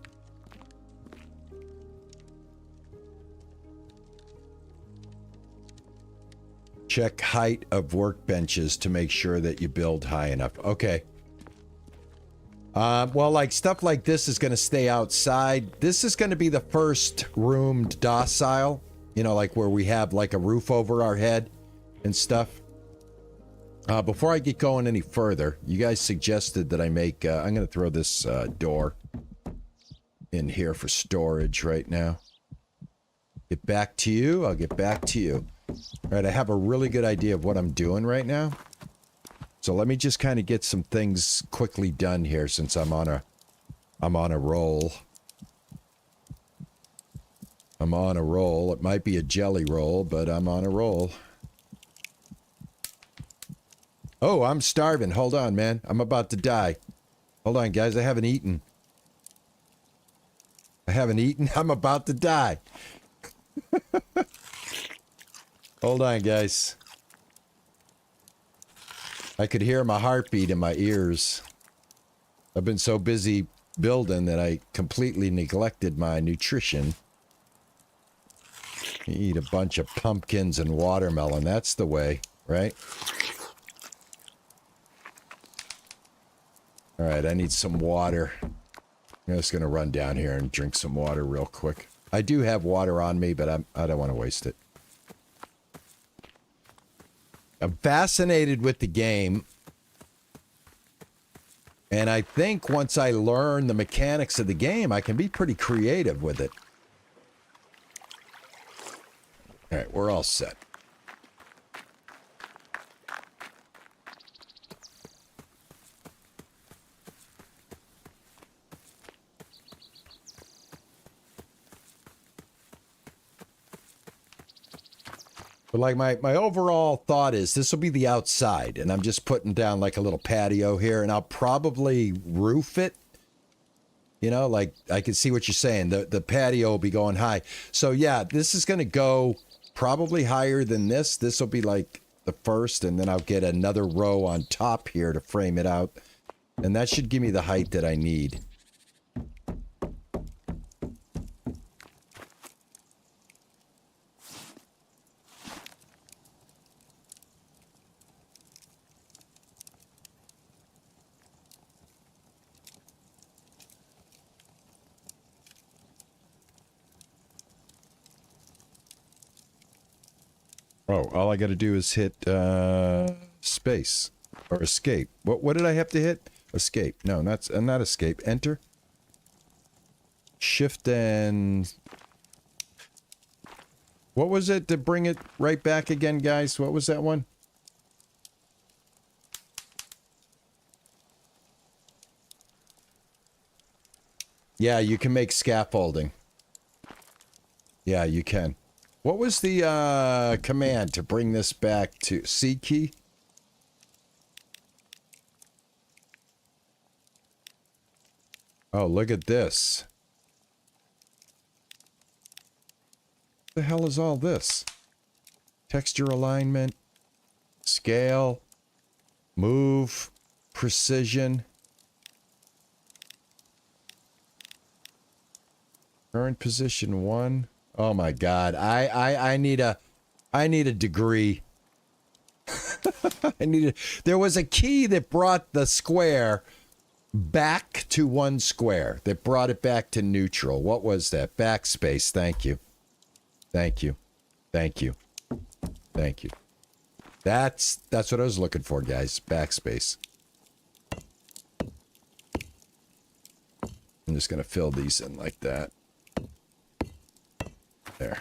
Check height of workbenches to make sure that you build high enough. Okay. Well, like stuff like this is going to stay outside. This is going to be the first roomed docile, you know, like where we have like a roof over our head and stuff. Before I get going any further, you guys suggested that I make, I'm going to throw this door in here for storage right now. Get back to you. I'll get back to you. All right, I have a really good idea of what I'm doing right now. So let me just kind of get some things quickly done here since I'm on a roll. I'm on a roll. It might be a jelly roll, but I'm on a roll. Oh, I'm starving. Hold on, man. I'm about to die. Hold on, guys. I haven't eaten. I haven't eaten. I'm about to die. Hold on, guys. I could hear my heartbeat in my ears. I've been so busy building that I completely neglected my nutrition. You eat a bunch of pumpkins and watermelon. That's the way, right? All right, I need some water. I'm just going to run down here and drink some water real quick. I do have water on me, but I don't want to waste it. I'm fascinated with the game. And I think once I learn the mechanics of the game, I can be pretty creative with it. All right, we're all set. But like my overall thought is this will be the outside, and I'm just putting down like a little patio here, and I'll probably roof it. You know, like I can see what you're saying. The patio will be going high. So yeah, this is going to go probably higher than this. This will be like the first, and then I'll get another row on top here to frame it out. And that should give me the height that I need. Oh, all I got to do is hit space or escape. What did I have to hit? Escape. No, not escape. Enter. Shift and... What was it to bring it right back again, guys? What was that one? Yeah, you can make scaffolding. Yeah, you can. What was the command to bring this back to C key? Oh, look at this. What the hell is all this? Texture alignment, scale, move, precision. Current position 1. Oh my God. I need a degree. There was a key that brought the square back to 1 square. That brought it back to neutral. What was that? Backspace. Thank you. Thank you. Thank you. Thank you. That's what I was looking for, guys. Backspace. I'm just going to fill these in like that. There.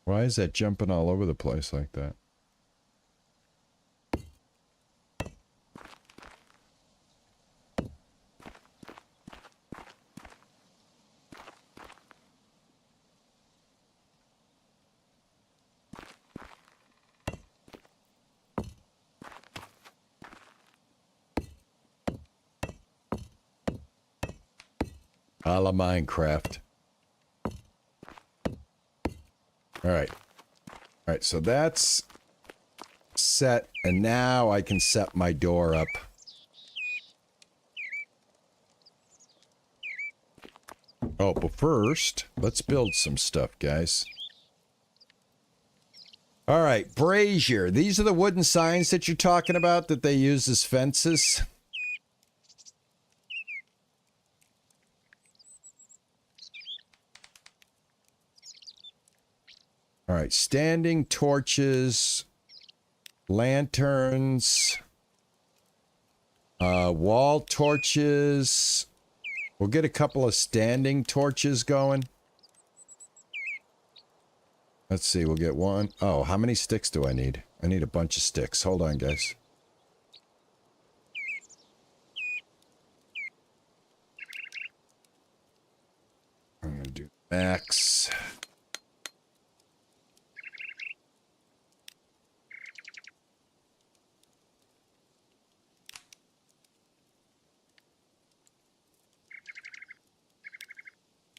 Why is that jumping all over the place like that? A la Minecraft. All right, so that's set, and now I can set my door up. Oh, but first, let's build some stuff, guys. All right, brazier. These are the wooden signs that you're talking about that they use as fences. All right, standing torches, lanterns, wall torches. We'll get a couple of standing torches going. Let's see, we'll get one. Oh, how many sticks do I need? I need a bunch of sticks. Hold on, guys. do max.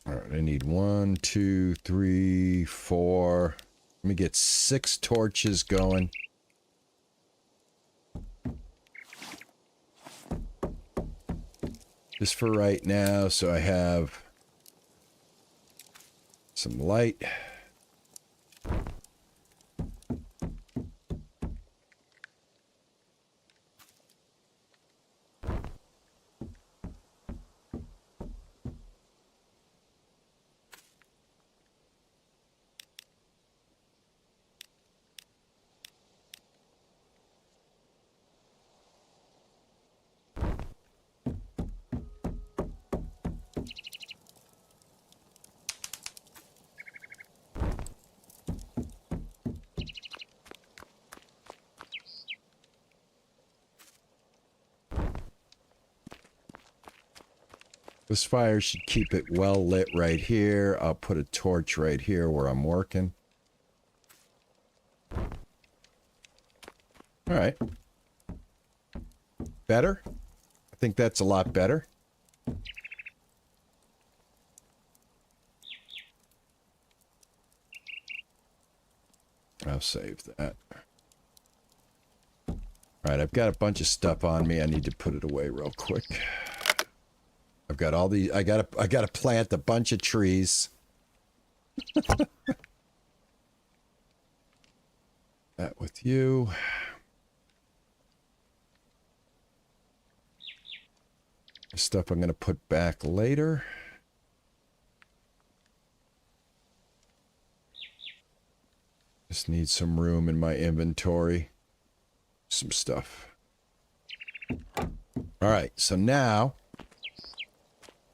All right, I need 1, 2, 3, 4. Let me get 6 torches going. Just for right now, so I have some light. This fire should keep it well lit right here. I'll put a torch right here where I'm working. All right. Better? I think that's a lot better. I'll save that. All right, I've got a bunch of stuff on me. I need to put it away real quick. I've got all these. I gotta plant a bunch of trees. That with you. Stuff I'm gonna put back later. Just need some room in my inventory. Some stuff. All right, so now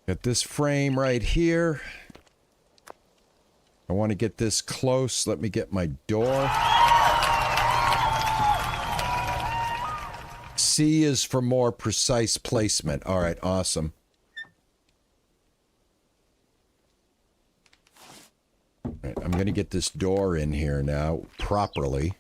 got this frame right here. I want to get this close. Let me get my door. C is for more precise placement. All right, awesome. All right, I'm going to get this door in here now properly.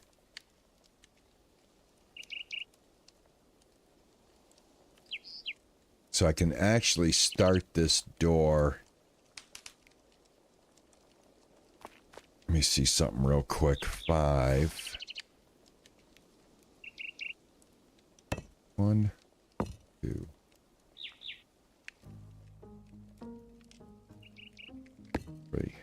So I can actually start this door. Let me see something real quick. 5. 1, 2. 3.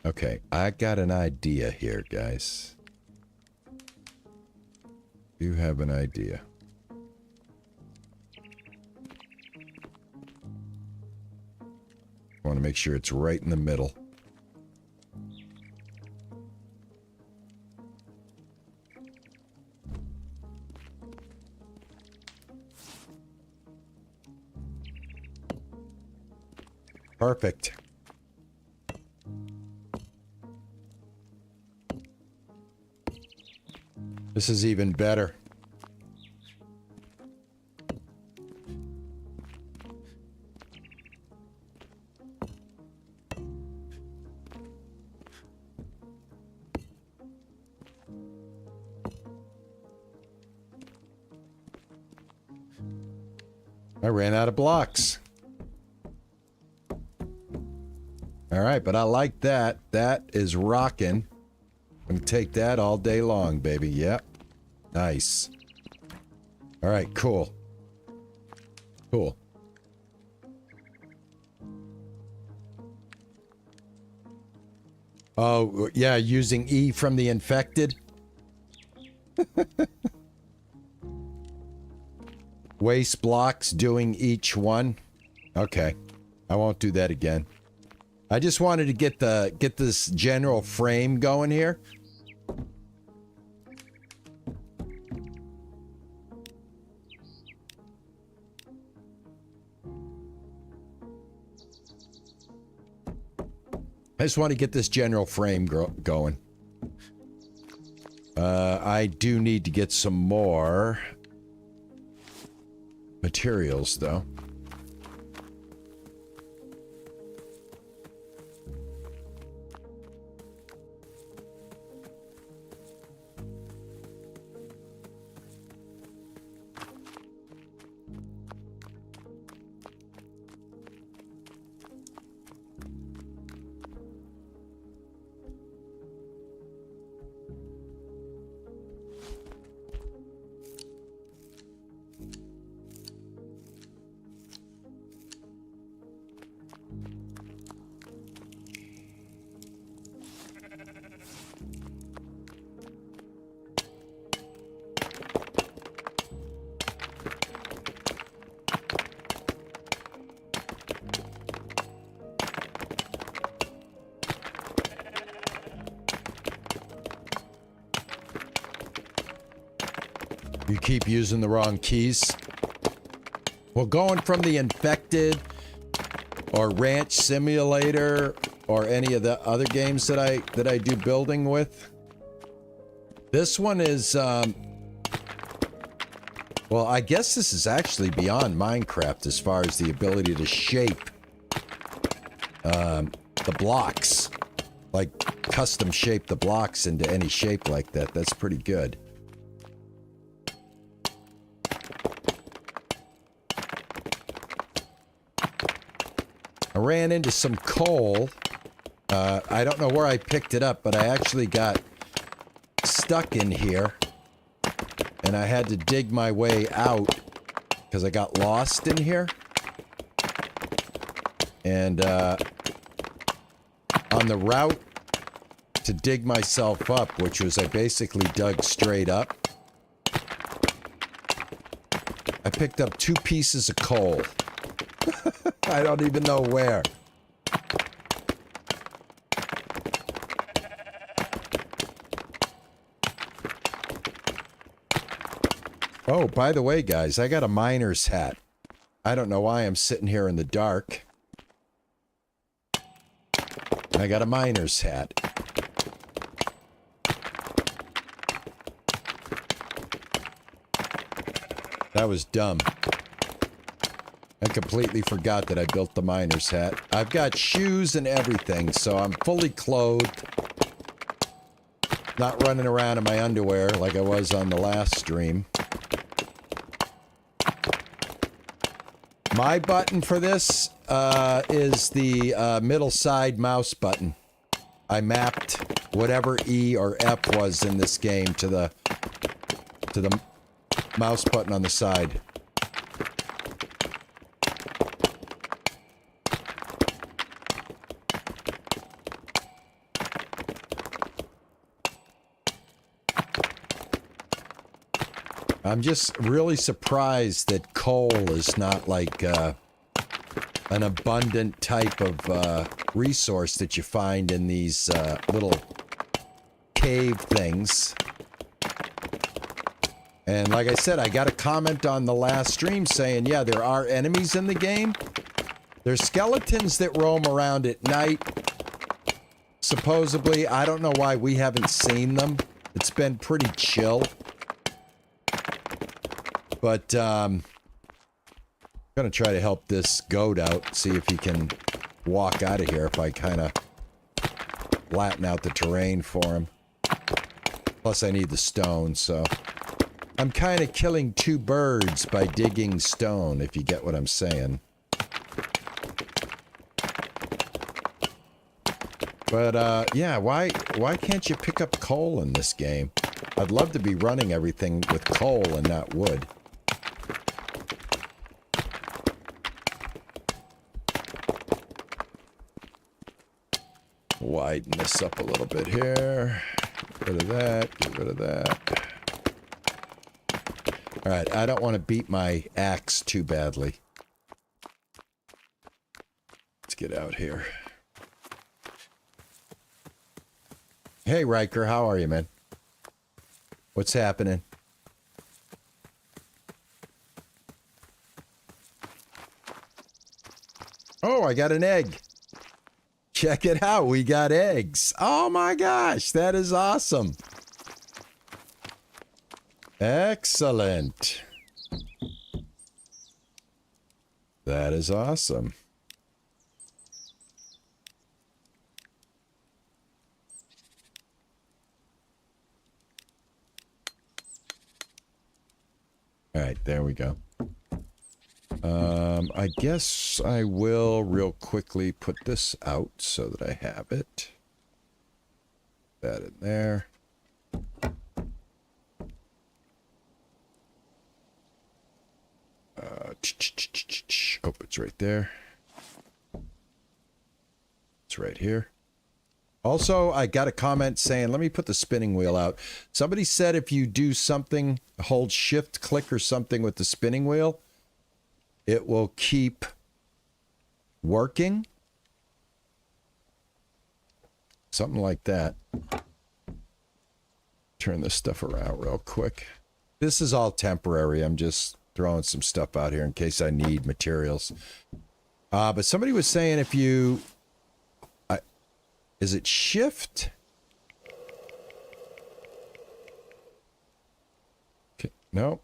Okay, I got an idea here, guys. You have an idea. I want to make sure it's right in the middle. Perfect. This is even better. I ran out of blocks. All right, but I like that. That is rocking. I'm gonna take that all day long, baby. Yep. Nice. All right, cool. Cool. Oh, yeah, using E from the infected. Waste blocks doing each one. Okay. I won't do that again. I just wanted to get this general frame going here. I just want to get this general frame going. I do need to get some more materials, though. keep using the wrong keys. Well, going from the Infected or Ranch Simulator or any of the other games that I do building with, this one is well, I guess this is actually beyond Minecraft as far as the ability to shape the blocks, like custom shape the blocks into any shape like that. That's pretty good. I ran into some coal. I don't know where I picked it up, but I actually got stuck in here. And I had to dig my way out because I got lost in here. And on the route to dig myself up, which was I basically dug straight up, I picked up 2 pieces of coal. I don't even know where. Oh, by the way, guys, I got a miner's hat. I don't know why I'm sitting here in the dark. I got a miner's hat. That was dumb. I completely forgot that I built the miner's hat. I've got shoes and everything, so I'm fully clothed. Not running around in my underwear like I was on the last stream. My button for this is the middle side mouse button. I mapped whatever E or F was in this game to the mouse button on the side. I'm just really surprised that coal is not like an abundant type of resource that you find in these little cave things. And like I said, I got a comment on the last stream saying, yeah, there are enemies in the game. There's skeletons that roam around at night. Supposedly, I don't know why we haven't seen them. It's been pretty chill. But I'm gonna try to help this goat out, see if he can walk out of here if I kind of flatten out the terrain for him. Plus I need the stone, so I'm kind of killing 2 birds by digging stone, if you get what I'm saying. But yeah, why can't you pick up coal in this game? I'd love to be running everything with coal and not wood. Widen this up a little bit here. Get rid of that. Get rid of that. Alright, I don't want to beat my axe too badly. Let's get out here. Hey, Riker, how are you, man? What's happening? Oh, I got an egg. Check it out. We got eggs. Oh my gosh, that is awesome. Excellent. That is awesome. All right, there we go. I guess I will real quickly put this out so that I have it. That in there. Oh, it's right there. It's right here. Also, I got a comment saying, let me put the spinning wheel out. Somebody said if you do something, hold shift click or something with the spinning wheel, it will keep working. Something like that. Turn this stuff around real quick. This is all temporary. I'm just throwing some stuff out here in case I need materials. But somebody was saying if you... is it shift? Okay, no.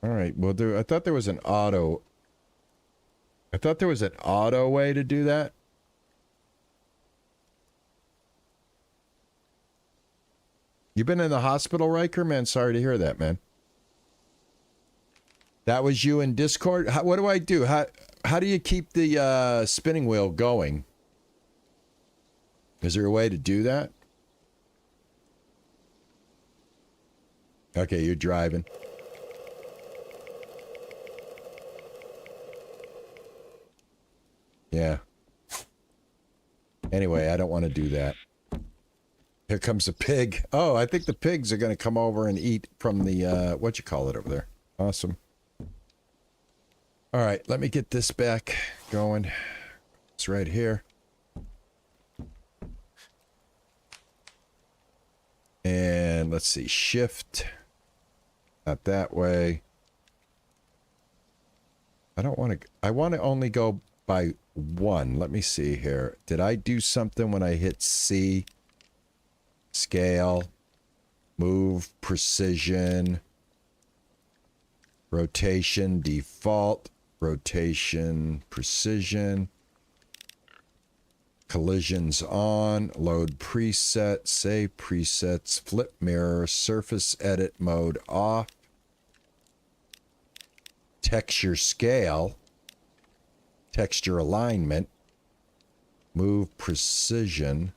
All right. Well, I thought there was an auto... I thought there was an auto way to do that. You been in the hospital, Riker? Man, sorry to hear that, man. That was you in Discord? What do I do? How do you keep the spinning wheel going? Is there a way to do that? Okay, you're driving. Yeah. Anyway, I don't want to do that. Here comes a pig. Oh, I think the pigs are going to come over and eat from the, what you call it over there. Awesome. All right, let me get this back going. It's right here. And let's see, shift. Not that way. I don't want to, I want to only go by one. Let me see here. Did I do something when I hit C? Scale, move, precision, rotation, default, rotation, precision, collisions on, load preset, save presets, flip mirror, surface edit mode off, texture scale, texture alignment, move, precision.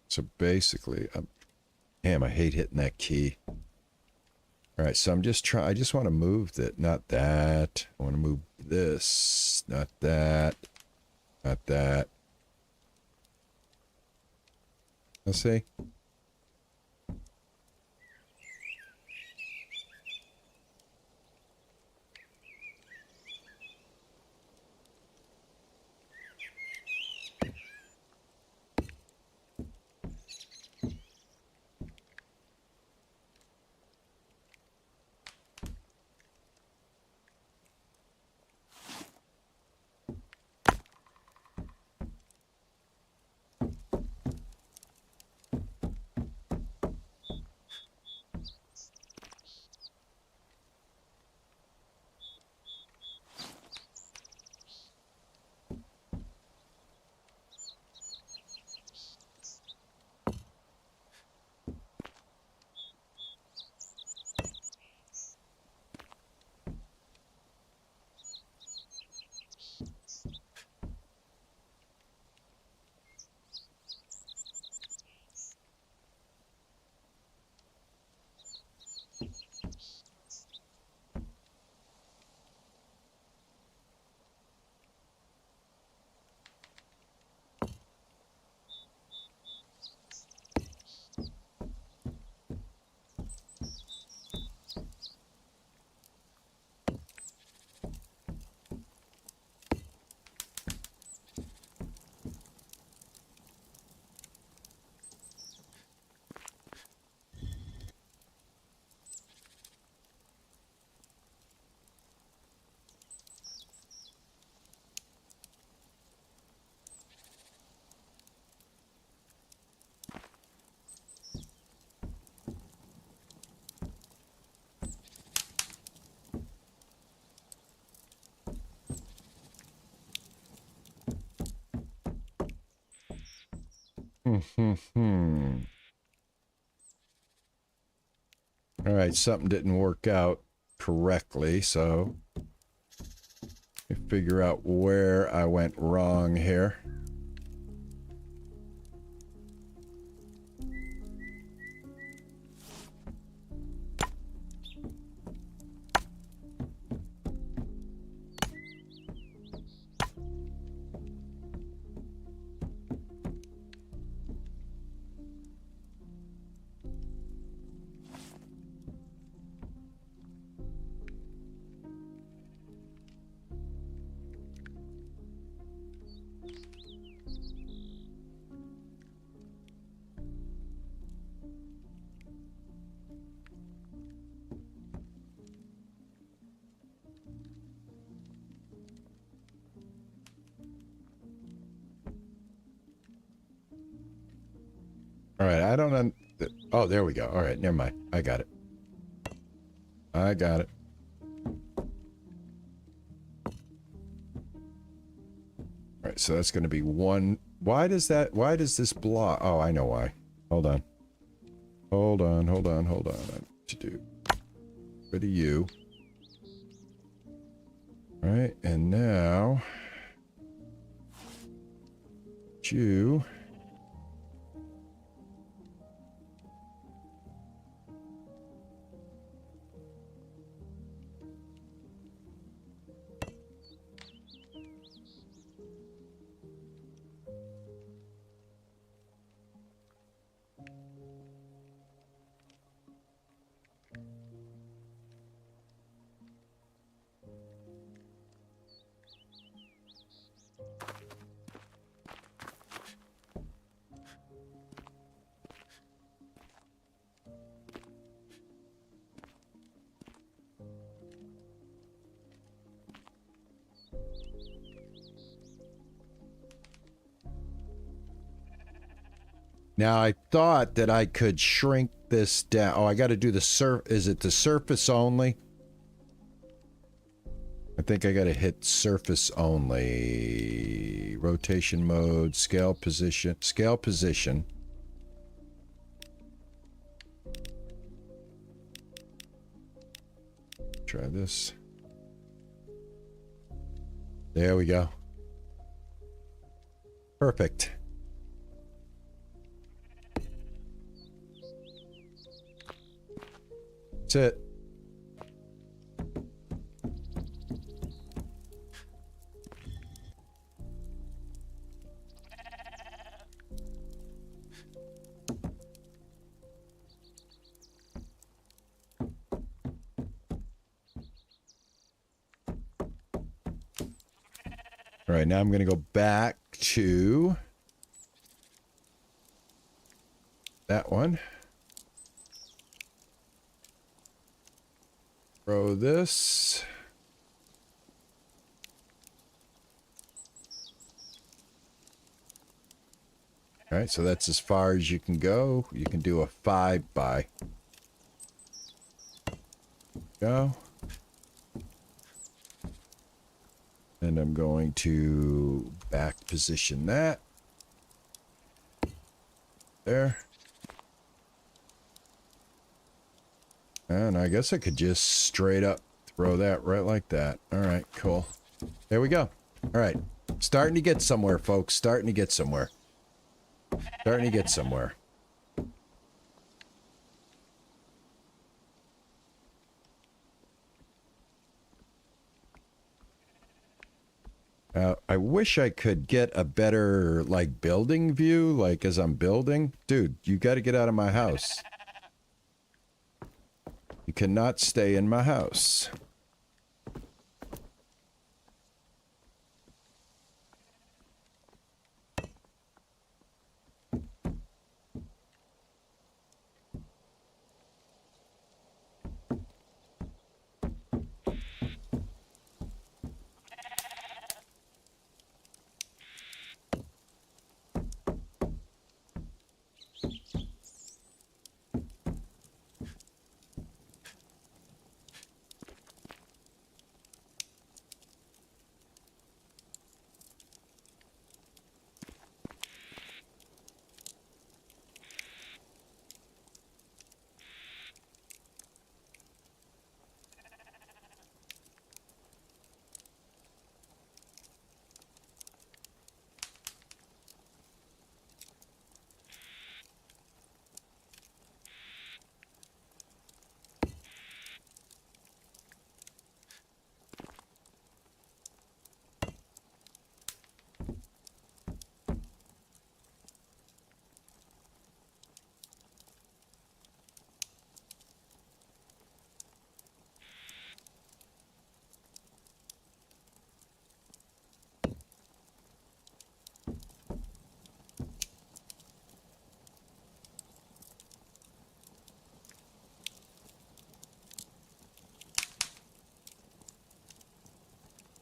So basically, damn, I hate hitting that key. All right, so I'm just trying, I just want to move that, not that. I want to move this, not that, not that. Let's see. All right, something didn't work out correctly, so let me figure out where I went wrong here. All right, I don't... Oh, there we go. All right, never mind. I got it. I got it. All right, so that's going to be one... Why does this block... Oh, I know why. Hold on. Hold on. I need to do... Rid of you. All right, and now... You... Now, I thought that I could shrink this down. Oh, I got to do the Is it the surface only? I think I got to hit surface only. Rotation mode, scale position. Scale position. Try this. There we go. Perfect. That's it. All right, now I'm going to go back to that one. Throw this. All right, so that's as far as you can go. You can do a 5 by. Go. And I'm going to back position that. There. And I guess I could just straight up throw that right like that. All right, cool. There we go. All right. Starting to get somewhere, folks. Starting to get somewhere. Starting to get somewhere. I wish I could get a better, like, building view, like, as I'm building. Dude, you got to get out of my house. You cannot stay in my house.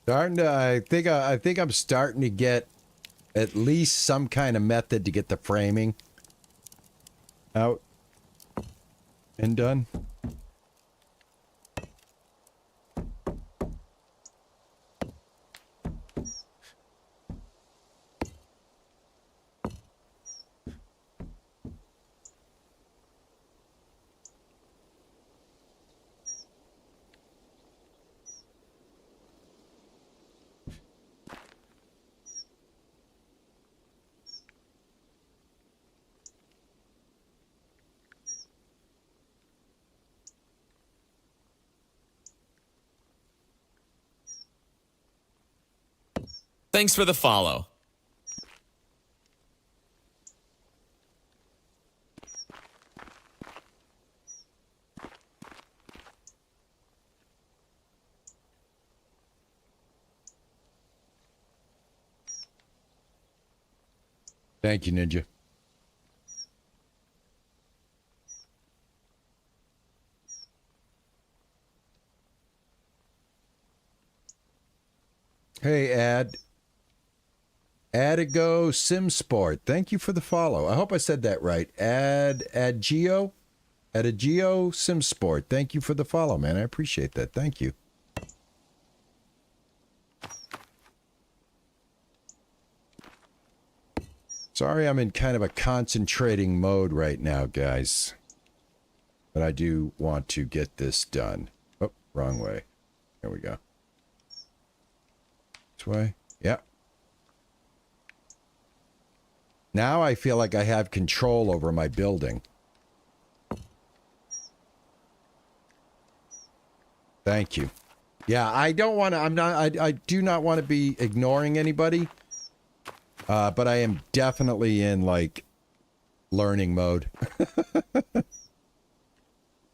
Starting to, I think I'm starting to get at least some kind of method to get the framing. Out. And done. Thanks for the follow. Thank you, Ninja. Hey, Adigo Simsport. Thank you for the follow. I hope I said that right. Adagio Simsport. Thank you for the follow, man. I appreciate that. Thank you. Sorry, I'm in kind of a concentrating mode right now, guys. But I do want to get this done. Oh, wrong way. There we go. This way. Yep. Now I feel like I have control over my building. Thank you. Yeah, I don't want to, I do not want to be ignoring anybody. But I am definitely in, like, learning mode.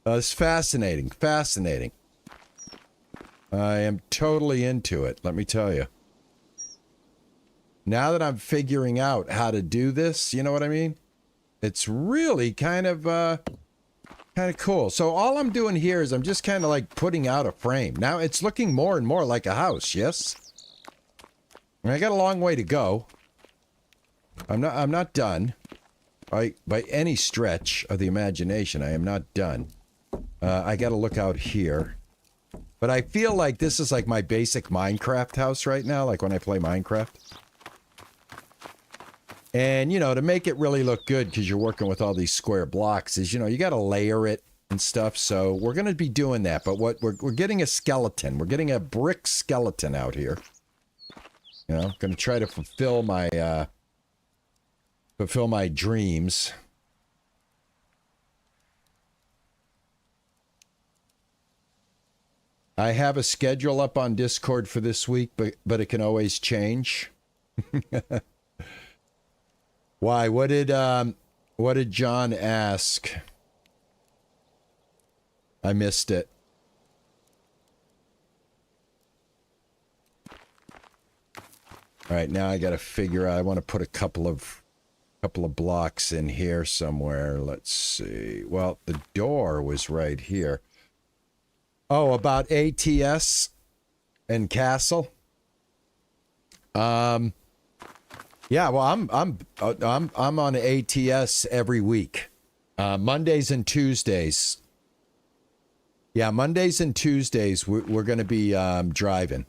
It's fascinating. Fascinating. I am totally into it, let me tell you. Now that I'm figuring out how to do this, you know what I mean? It's really kind of cool. So all I'm doing here is I'm just kind of like putting out a frame. Now it's looking more and more like a house, yes? And I got a long way to go. I'm not done. By any stretch of the imagination, I am not done. I got to look out here. But I feel like this is like my basic Minecraft house right now, like when I play Minecraft. And, you know, to make it really look good, because you're working with all these square blocks, is, you know, you got to layer it and stuff. So we're going to be doing that. But what we're getting a skeleton. We're getting a brick skeleton out here. You know, going to try to fulfill my dreams. I have a schedule up on Discord for this week, but it can always change. Why? What did John ask? I missed it. All right, now I got to figure out. I want to put a couple of blocks in here somewhere. Let's see. Well, the door was right here. Oh, about ATS and Castle. Yeah, well, I'm on ATS every week. Mondays and Tuesdays. Yeah, Mondays and Tuesdays we're going to be driving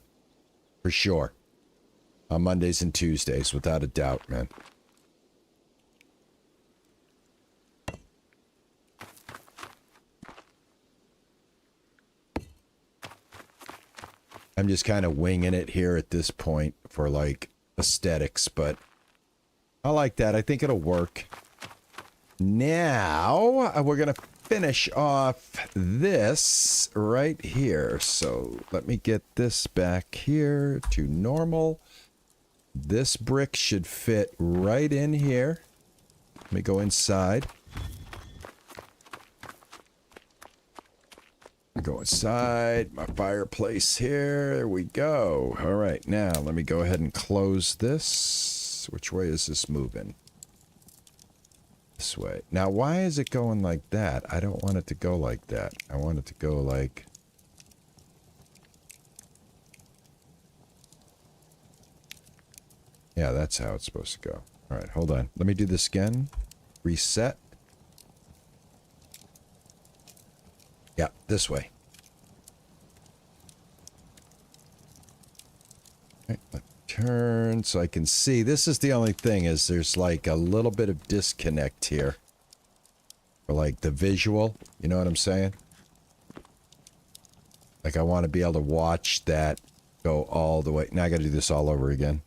for sure. On Mondays and Tuesdays, without a doubt, man. I'm just kind of winging it here at this point for, like, aesthetics, but I like that. I think it'll work. Now, we're going to finish off this right here. So let me get this back here to normal. This brick should fit right in here. Let me go inside. Go inside my fireplace here. There we go. All right, now let me go ahead and close this. Which way is this moving? This way. Now, why is it going like that? I don't want it to go like that. I want it to go like... Yeah, that's how it's supposed to go. All right, hold on. Let me do this again. Reset. Yeah, this way. Right, let me turn so I can see. This is the only thing, is there's like a little bit of disconnect here. For like the visual, you know what I'm saying? Like I want to be able to watch that go all the way. Now I got to do this all over again.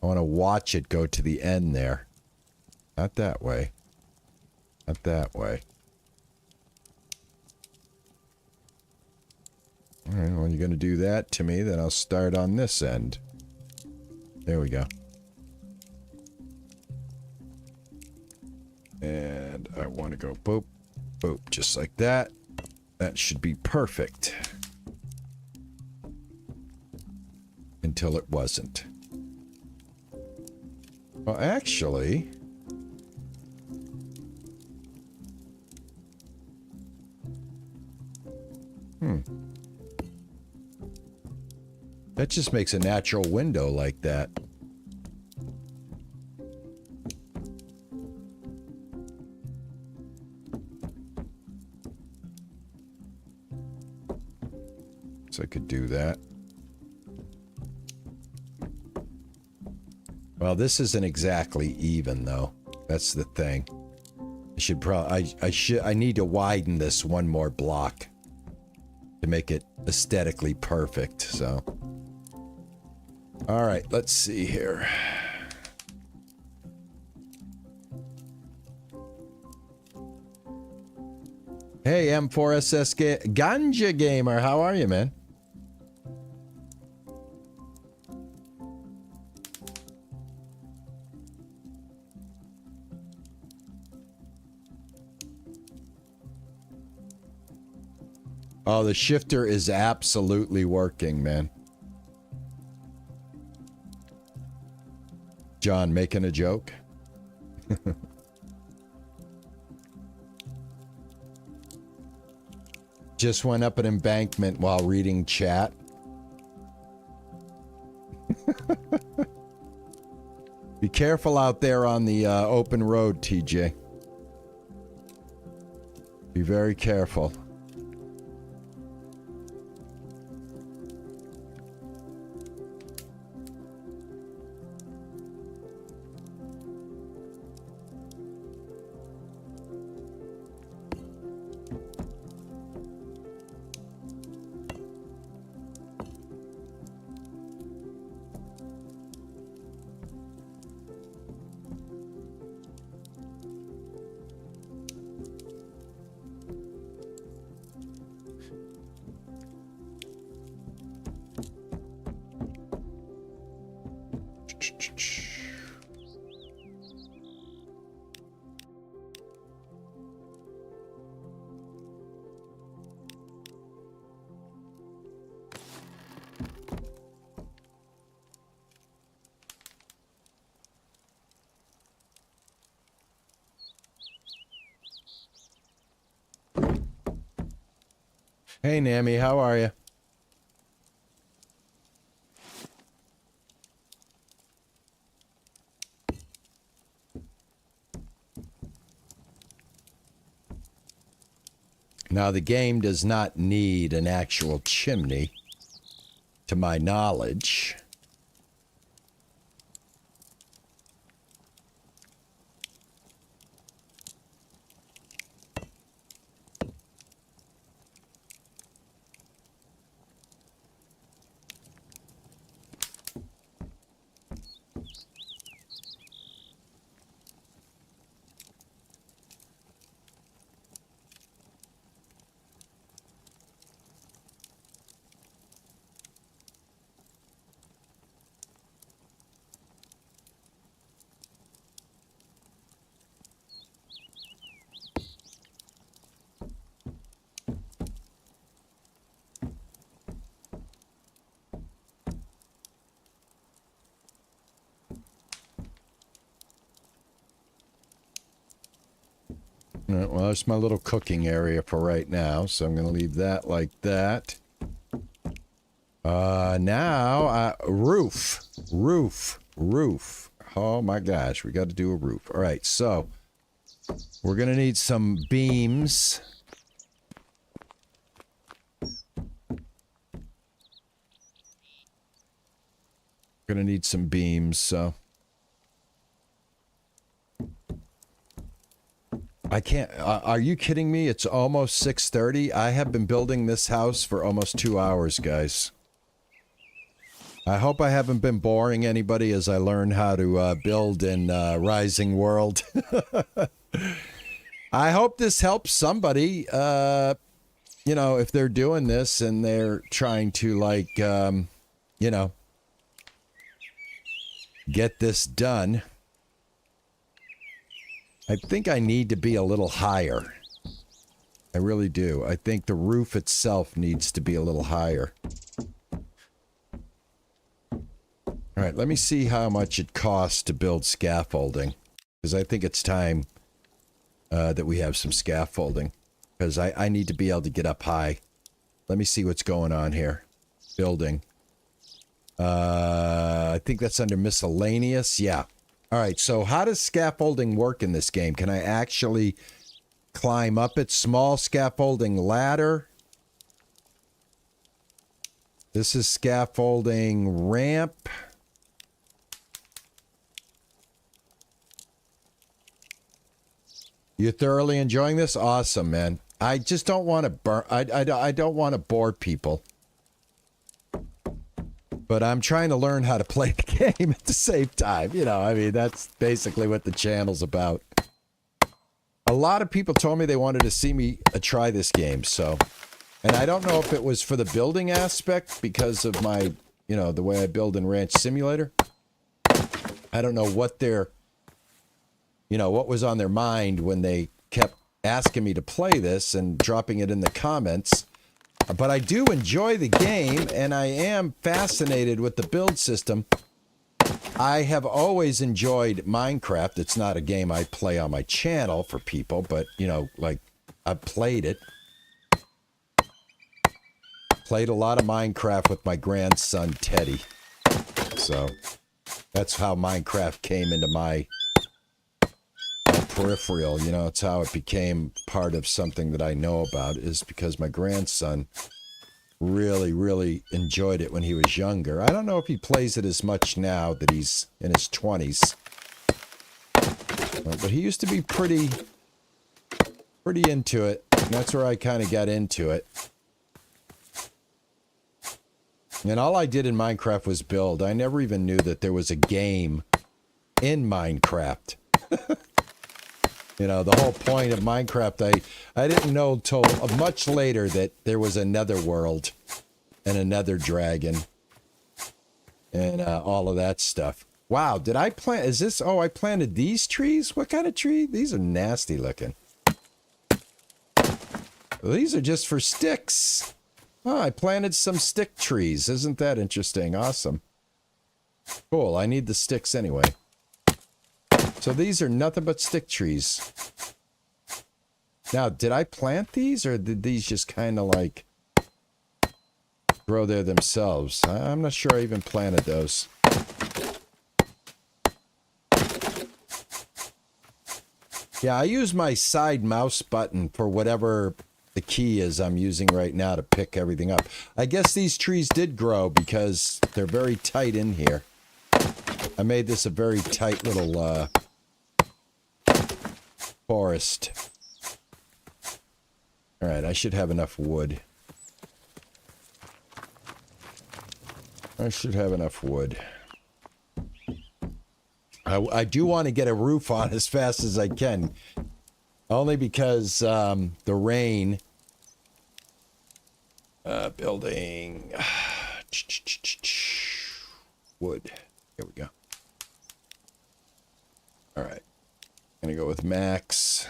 I want to watch it go to the end there. Not that way. Not that way. Alright, well, you're going to do that to me, then I'll start on this end. There we go. And I want to go boop, boop, just like that. That should be perfect. Until it wasn't. Well, actually... That just makes a natural window like that. So I could do that. Well, this isn't exactly even though. That's the thing. I should probably I need to widen this one more block to make it aesthetically perfect, so. All right, let's see here. Hey, M4SS Ganja Gamer, how are you, man? Oh, the shifter is absolutely working, man. John making a joke? Just went up an embankment while reading chat. Be careful out there on the open road, TJ. Be very careful. Hey, Nami, how are you? Now, the game does not need an actual chimney, to my knowledge. All right, well, that's my little cooking area for right now, so I'm going to leave that like that. Now, roof. Oh my gosh, we got to do a roof. All right, so we're going to need some beams. Gonna need some beams, so. I can't, are you kidding me? It's almost 6:30. I have been building this house for almost 2 hours, guys. I hope I haven't been boring anybody as I learn how to build in Rising World. I hope this helps somebody, you know, if they're doing this and they're trying to, like, you know, get this done. I think I need to be a little higher. I really do. I think the roof itself needs to be a little higher. All right, let me see how much it costs to build scaffolding. Because I think it's time that we have some scaffolding. Because I need to be able to get up high. Let me see what's going on here. Building. I think that's under miscellaneous. Yeah. All right, so how does scaffolding work in this game? Can I actually climb up it? Small scaffolding ladder. This is scaffolding ramp. You thoroughly enjoying this? Awesome, man. I just don't want to burn. I don't want to bore people. But I'm trying to learn how to play the game at the same time. You know, I mean, that's basically what the channel's about. A lot of people told me they wanted to see me try this game, so. And I don't know if it was for the building aspect because of my, you know, the way I build in Ranch Simulator. I don't know what their, you know, what was on their mind when they kept asking me to play this and dropping it in the comments. But I do enjoy the game, and I am fascinated with the build system. I have always enjoyed Minecraft. It's not a game I play on my channel for people, but, you know, like, I've played it. Played a lot of Minecraft with my grandson, Teddy. So, that's how Minecraft came into my peripheral, you know. It's how it became part of something that I know about, is because my grandson really enjoyed it when he was younger. I don't know if he plays it as much now that he's in his 20s, but he used to be pretty into it, and that's where I kind of got into it. And all I did in Minecraft was build. I never even knew that there was a game in Minecraft. You know, the whole point of Minecraft, I didn't know until much later that there was another world and another dragon and all of that stuff. Wow, did I plant, is this, oh, I planted these trees? What kind of tree? These are nasty looking. Well, these are just for sticks. Oh, I planted some stick trees. Isn't that interesting? Awesome. Cool, I need the sticks anyway. So these are nothing but stick trees. Now, did I plant these, or did these just kind of like grow there themselves? I'm not sure I even planted those. Yeah, I use my side mouse button for whatever the key is I'm using right now to pick everything up. I guess these trees did grow because they're very tight in here. I made this a very tight little forest. All right, I should have enough wood. I should have enough wood. I do want to get a roof on as fast as I can. Only because the rain... building... wood. Here we go. All right. Gonna go with max.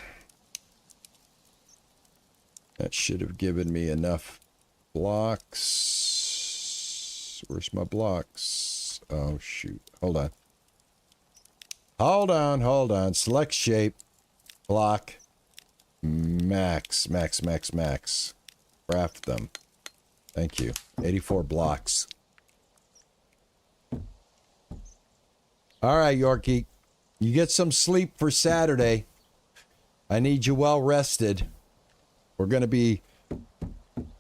That should have given me enough blocks. Where's my blocks? Oh, shoot. Hold on. Hold on. Select shape. Block. Max. Craft them. Thank you. 84 blocks. All right, Yorkie. You get some sleep for Saturday. I need you well rested. We're going to be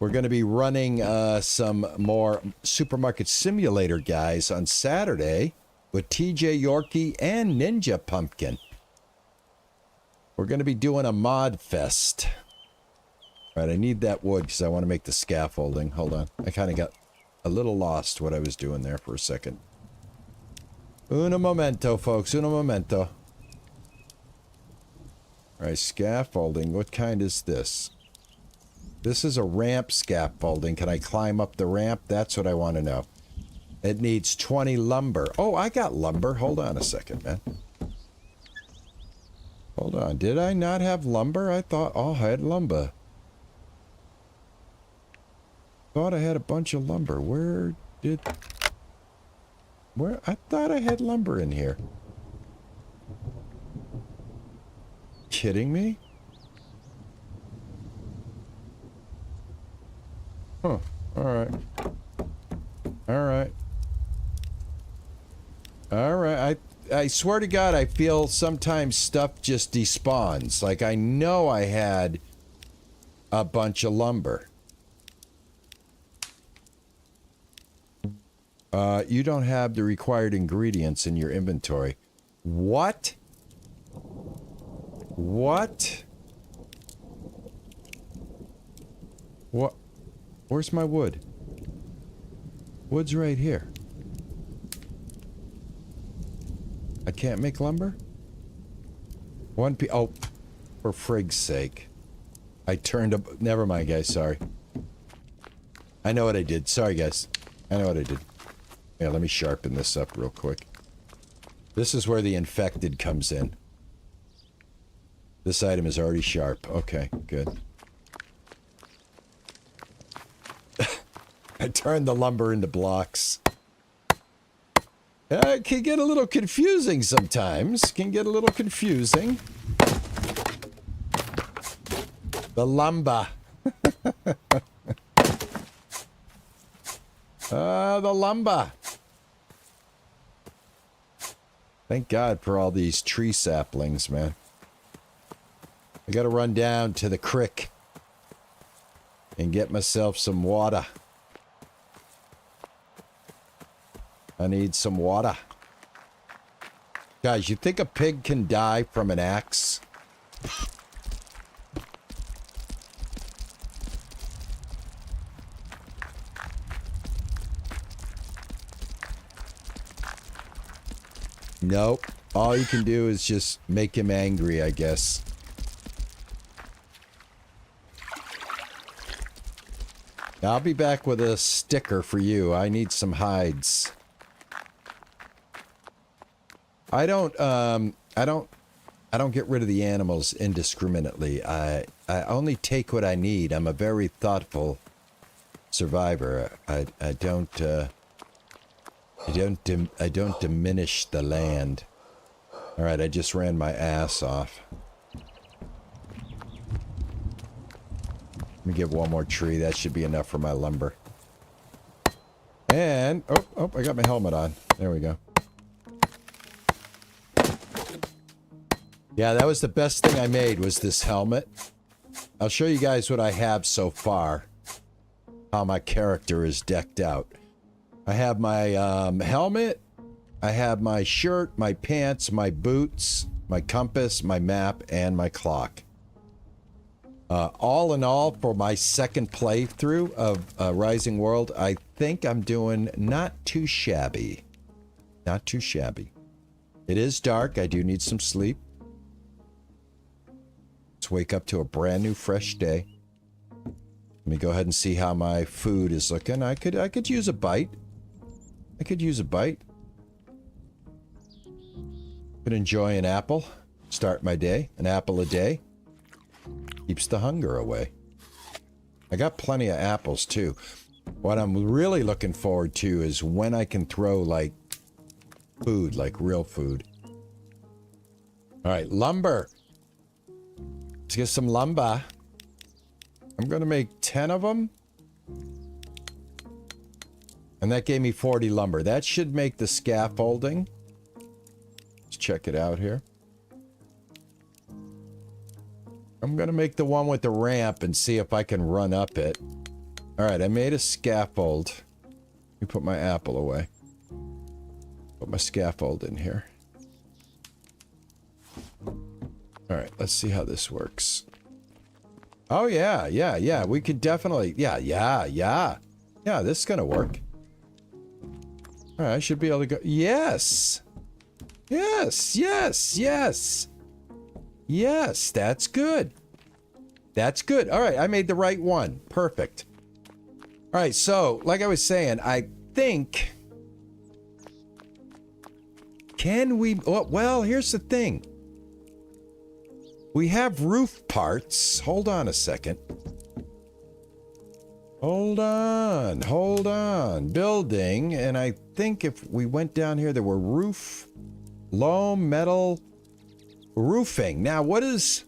We're going to be running some more Supermarket Simulator guys on Saturday with TJ Yorkie and Ninja Pumpkin. We're going to be doing a mod fest. All right, I need that wood because I want to make the scaffolding. Hold on. I kind of got a little lost what I was doing there for a second. Uno momento, folks. Uno momento. All right, scaffolding. What kind is this? This is a ramp scaffolding. Can I climb up the ramp? That's what I want to know. It needs 20 lumber. Oh, I got lumber. Hold on a second, man. Hold on. Did I not have lumber? I thought I had lumber. Thought I had a bunch of lumber. Where? I thought I had lumber in here. Kidding me? Huh. Alright. Alright. Alright. I swear to God, I feel sometimes stuff just despawns. Like, I know I had a bunch of lumber. You don't have the required ingredients in your inventory. What? What? What? Where's my wood? Wood's right here. I can't make lumber? Oh, for frig's sake. I turned up. Never mind, guys. Sorry. I know what I did. Sorry, guys. I know what I did. Yeah, let me sharpen this up real quick. This is where the infected comes in. This item is already sharp. Okay, good. I turned the lumber into blocks. It can get a little confusing sometimes. Can get a little confusing. The lumber. The lumber. Thank God for all these tree saplings, man. I gotta run down to the creek and get myself some water. I need some water. Guys, you think a pig can die from an axe? Nope. All you can do is just make him angry, I guess. I'll be back with a sticker for you. I need some hides. I don't get rid of the animals indiscriminately. I only take what I need. I'm a very thoughtful survivor. I don't diminish the land. All right, I just ran my ass off. Let me get one more tree. That should be enough for my lumber. And oh, I got my helmet on. There we go. Yeah, that was the best thing I made, was this helmet. I'll show you guys what I have so far. How my character is decked out. I have my helmet. I have my shirt, my pants, my boots, my compass, my map, and my clock. All in all, for my second playthrough of Rising World, I think I'm doing not too shabby. Not too shabby. It is dark. I do need some sleep. Let's wake up to a brand new, fresh day. Let me go ahead and see how my food is looking. I could use a bite. I could use a bite. Could enjoy an apple. Start my day. An apple a day. Keeps the hunger away. I got plenty of apples too. What I'm really looking forward to is when I can throw like food, like real food. All right, lumber. Let's get some lumber. I'm going to make 10 of them. And that gave me 40 lumber. That should make the scaffolding. Let's check it out here. I'm going to make the one with the ramp and see if I can run up it. All right, I made a scaffold. Let me put my apple away. Put my scaffold in here. All right, let's see how this works. Oh, yeah. We could definitely... Yeah, this is going to work. All right, I should be able to go... Yes! Yes, that's good. That's good. All right, I made the right one. Perfect. All right, so, like I was saying, I think... Can we... Oh, well, here's the thing. We have roof parts. Hold on a second. Hold on. Building, and I think if we went down here, there were loam, metal, roofing. Now, what does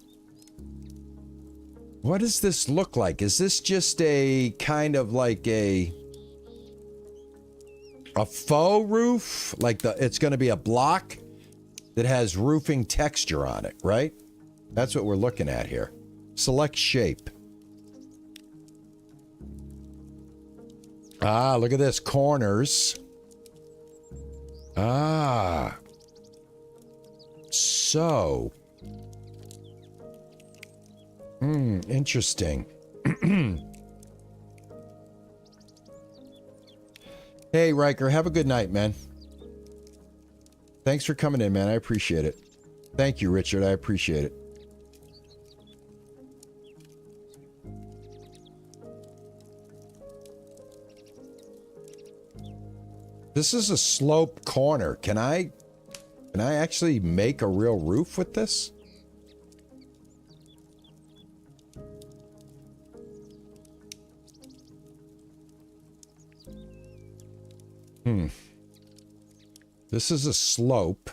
this look like? Is this just a kind of like a faux roof? Like it's going to be a block that has roofing texture on it, right? That's what we're looking at here. Select shape. Ah, look at this. Corners. Ah. So. Interesting. Hey, Riker, have a good night, man. Thanks for coming in, man. I appreciate it. Thank you, Richard. I appreciate it. This is a sloped corner. Can I actually make a real roof with this? This is a slope.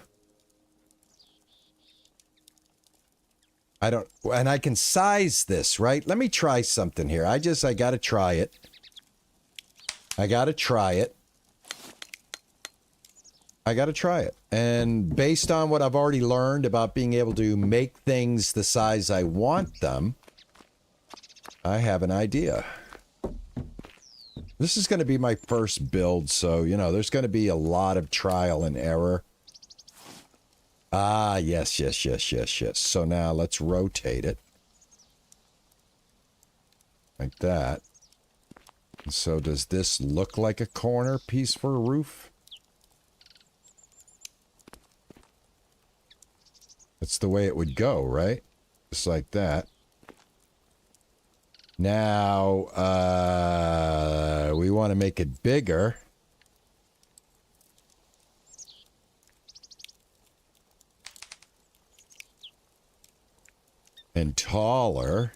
And I can size this, right? Let me try something here. I gotta try it. I gotta try it. And based on what I've already learned about being able to make things the size I want them, I have an idea. This is going to be my first build, so, you know, there's going to be a lot of trial and error. Ah, yes. So now let's rotate it. Like that. And so does this look like a corner piece for a roof? That's the way it would go, right? Just like that. Now, we want to make it bigger. And taller.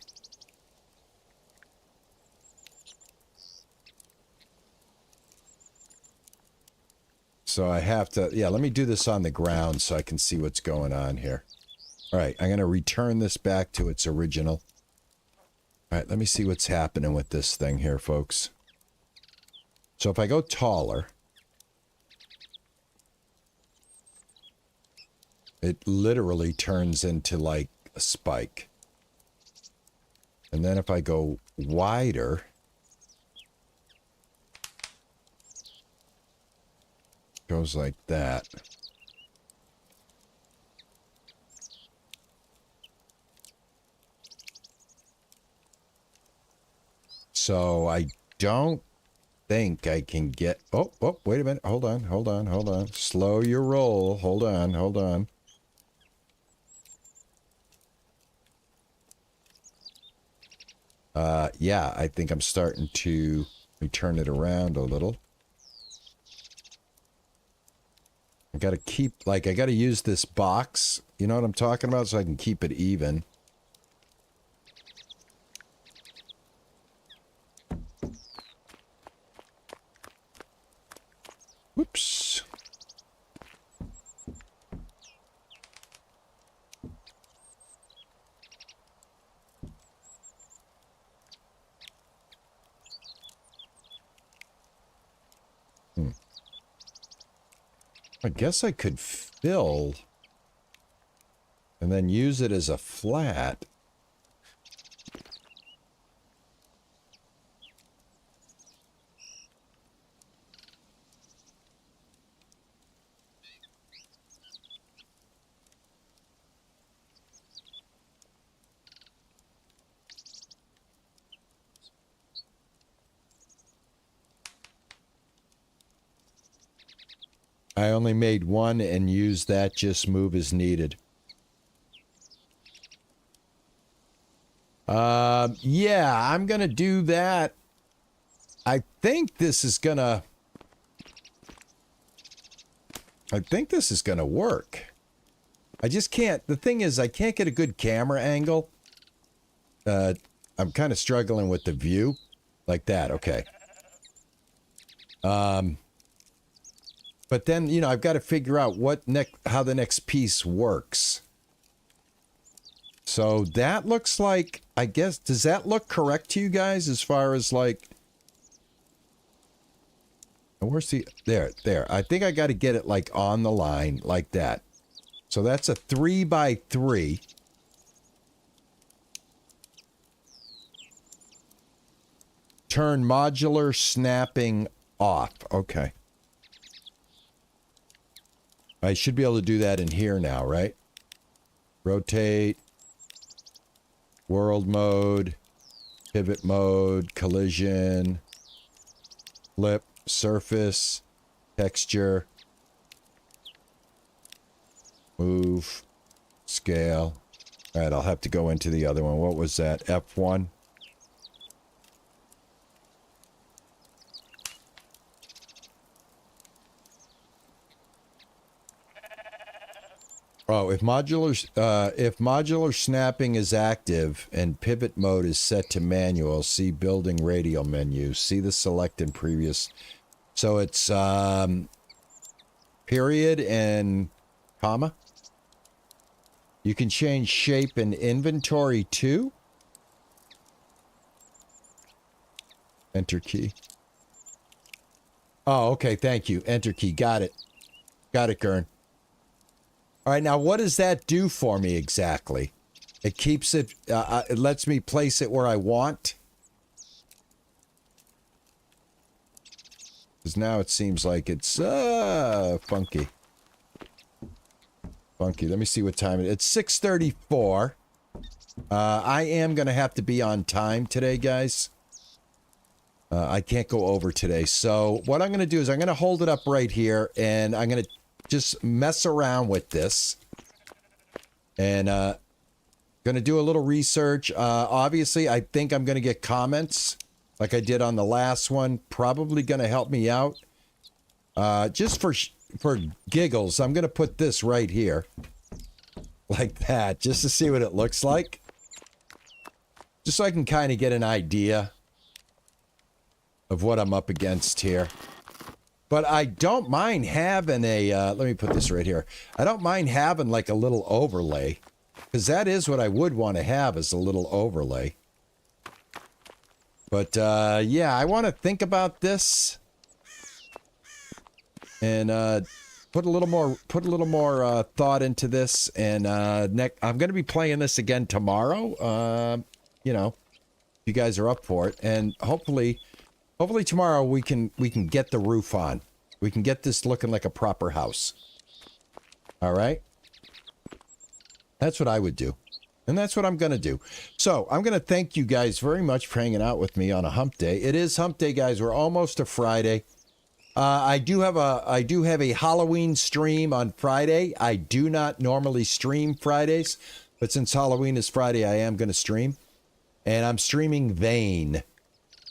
So I have to, yeah, let me do this on the ground so I can see what's going on here. All right, I'm going to return this back to its original. All right, let me see what's happening with this thing here, folks. So if I go taller, it literally turns into like a spike. And then if I go wider, it goes like that. So I don't think I can get... Oh, wait a minute. Hold on. Slow your roll. Hold on. Yeah, I think I'm starting to... Let me turn it around a little. I gotta keep... Like, I gotta use this box. You know what I'm talking about? So I can keep it even. Whoops. I guess I could fill and then use it as a flat. I only made one and used that just move as needed. Yeah, I'm gonna do that. I think this is gonna work. I just can't. The thing is, I can't get a good camera angle. I'm kind of struggling with the view. Like that, okay. But then, you know, I've got to figure out how the next piece works. So that looks like, I guess, does that look correct to you guys as far as like... Where's the... There. I think I got to get it like on the line like that. So that's a 3x3. Turn modular snapping off. Okay. I should be able to do that in here now, right? Rotate. World mode. Pivot mode. Collision. Flip. Surface. Texture. Move. Scale. All right, I'll have to go into the other one. What was that? F1? Oh, if modular snapping is active and pivot mode is set to manual, see building radial menu. See the select in previous. So it's period and comma. You can change shape in inventory too. Enter key. Oh, okay. Thank you. Enter key. Got it. Got it, Gern. All right, now what does that do for me exactly? It keeps it, it lets me place it where I want. Because now it seems like it's funky. Funky. Let me see what time it is. It's 6:34. I am going to have to be on time today, guys. I can't go over today. So what I'm going to do is I'm going to hold it up right here, and I'm going to just mess around with this and gonna do a little research. Obviously I think I'm gonna get comments like I did on the last one. Probably gonna help me out. Just for giggles, I'm gonna put this right here like that just to see what it looks like, just so I can kind of get an idea of what I'm up against here. But I don't mind having a, let me put this right here. I don't mind having like a little overlay, because that is what I would want to have, is a little overlay. But yeah, I want to think about this and put a little more thought into this. And I'm going to be playing this again tomorrow. You know, if you guys are up for it, and hopefully tomorrow we can get the roof on. We can get this looking like a proper house. All right? That's what I would do. And that's what I'm going to do. So I'm going to thank you guys very much for hanging out with me on a hump day. It is hump day, guys. We're almost to Friday. I do have a Halloween stream on Friday. I do not normally stream Fridays, but since Halloween is Friday, I am going to stream. And I'm streaming Vane.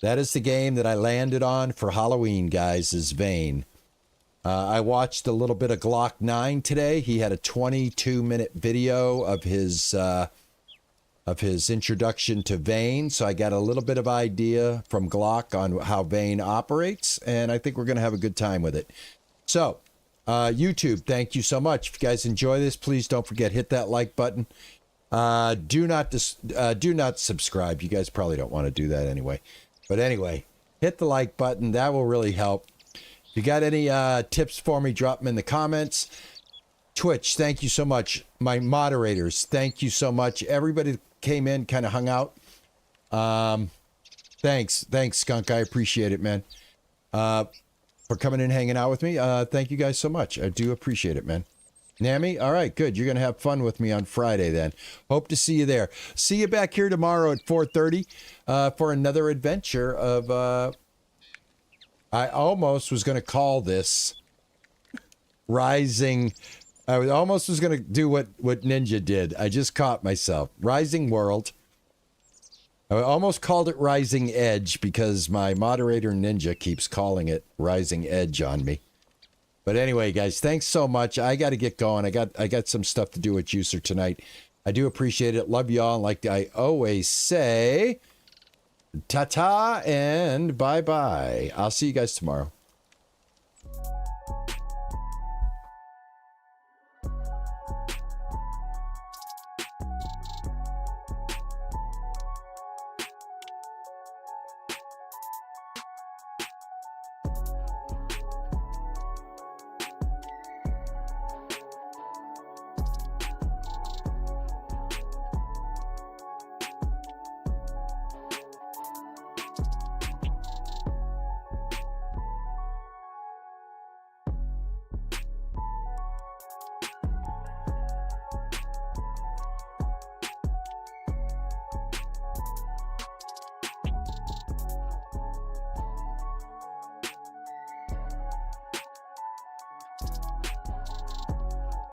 That is the game that I landed on for Halloween, guys, is Vane. I watched a little bit of Glock 9 today. He had a 22-minute video of his introduction to Vane, so I got a little bit of idea from Glock on how Vane operates, and I think we're going to have a good time with it. So, YouTube, thank you so much. If you guys enjoy this, please don't forget, hit that like button. Do not subscribe. You guys probably don't want to do that anyway. But anyway, hit the like button. That will really help. If you got any tips for me, drop them in the comments. Twitch, thank you so much. My moderators, thank you so much. Everybody that came in, kind of hung out. Thanks, Skunk. I appreciate it, man. For coming in, hanging out with me. Thank you guys so much. I do appreciate it, man. Nami, all right, good. You're going to have fun with me on Friday then. Hope to see you there. See you back here tomorrow at 4:30 for another adventure of... I almost was going to call this Rising. Almost was going to do what Ninja did. I just caught myself. Rising World. I almost called it Rising Edge because my moderator Ninja keeps calling it Rising Edge on me. But anyway, guys, thanks so much. I got to get going. I got some stuff to do with Juicer tonight. I do appreciate it. Love y'all. And like I always say, ta-ta and bye-bye. I'll see you guys tomorrow.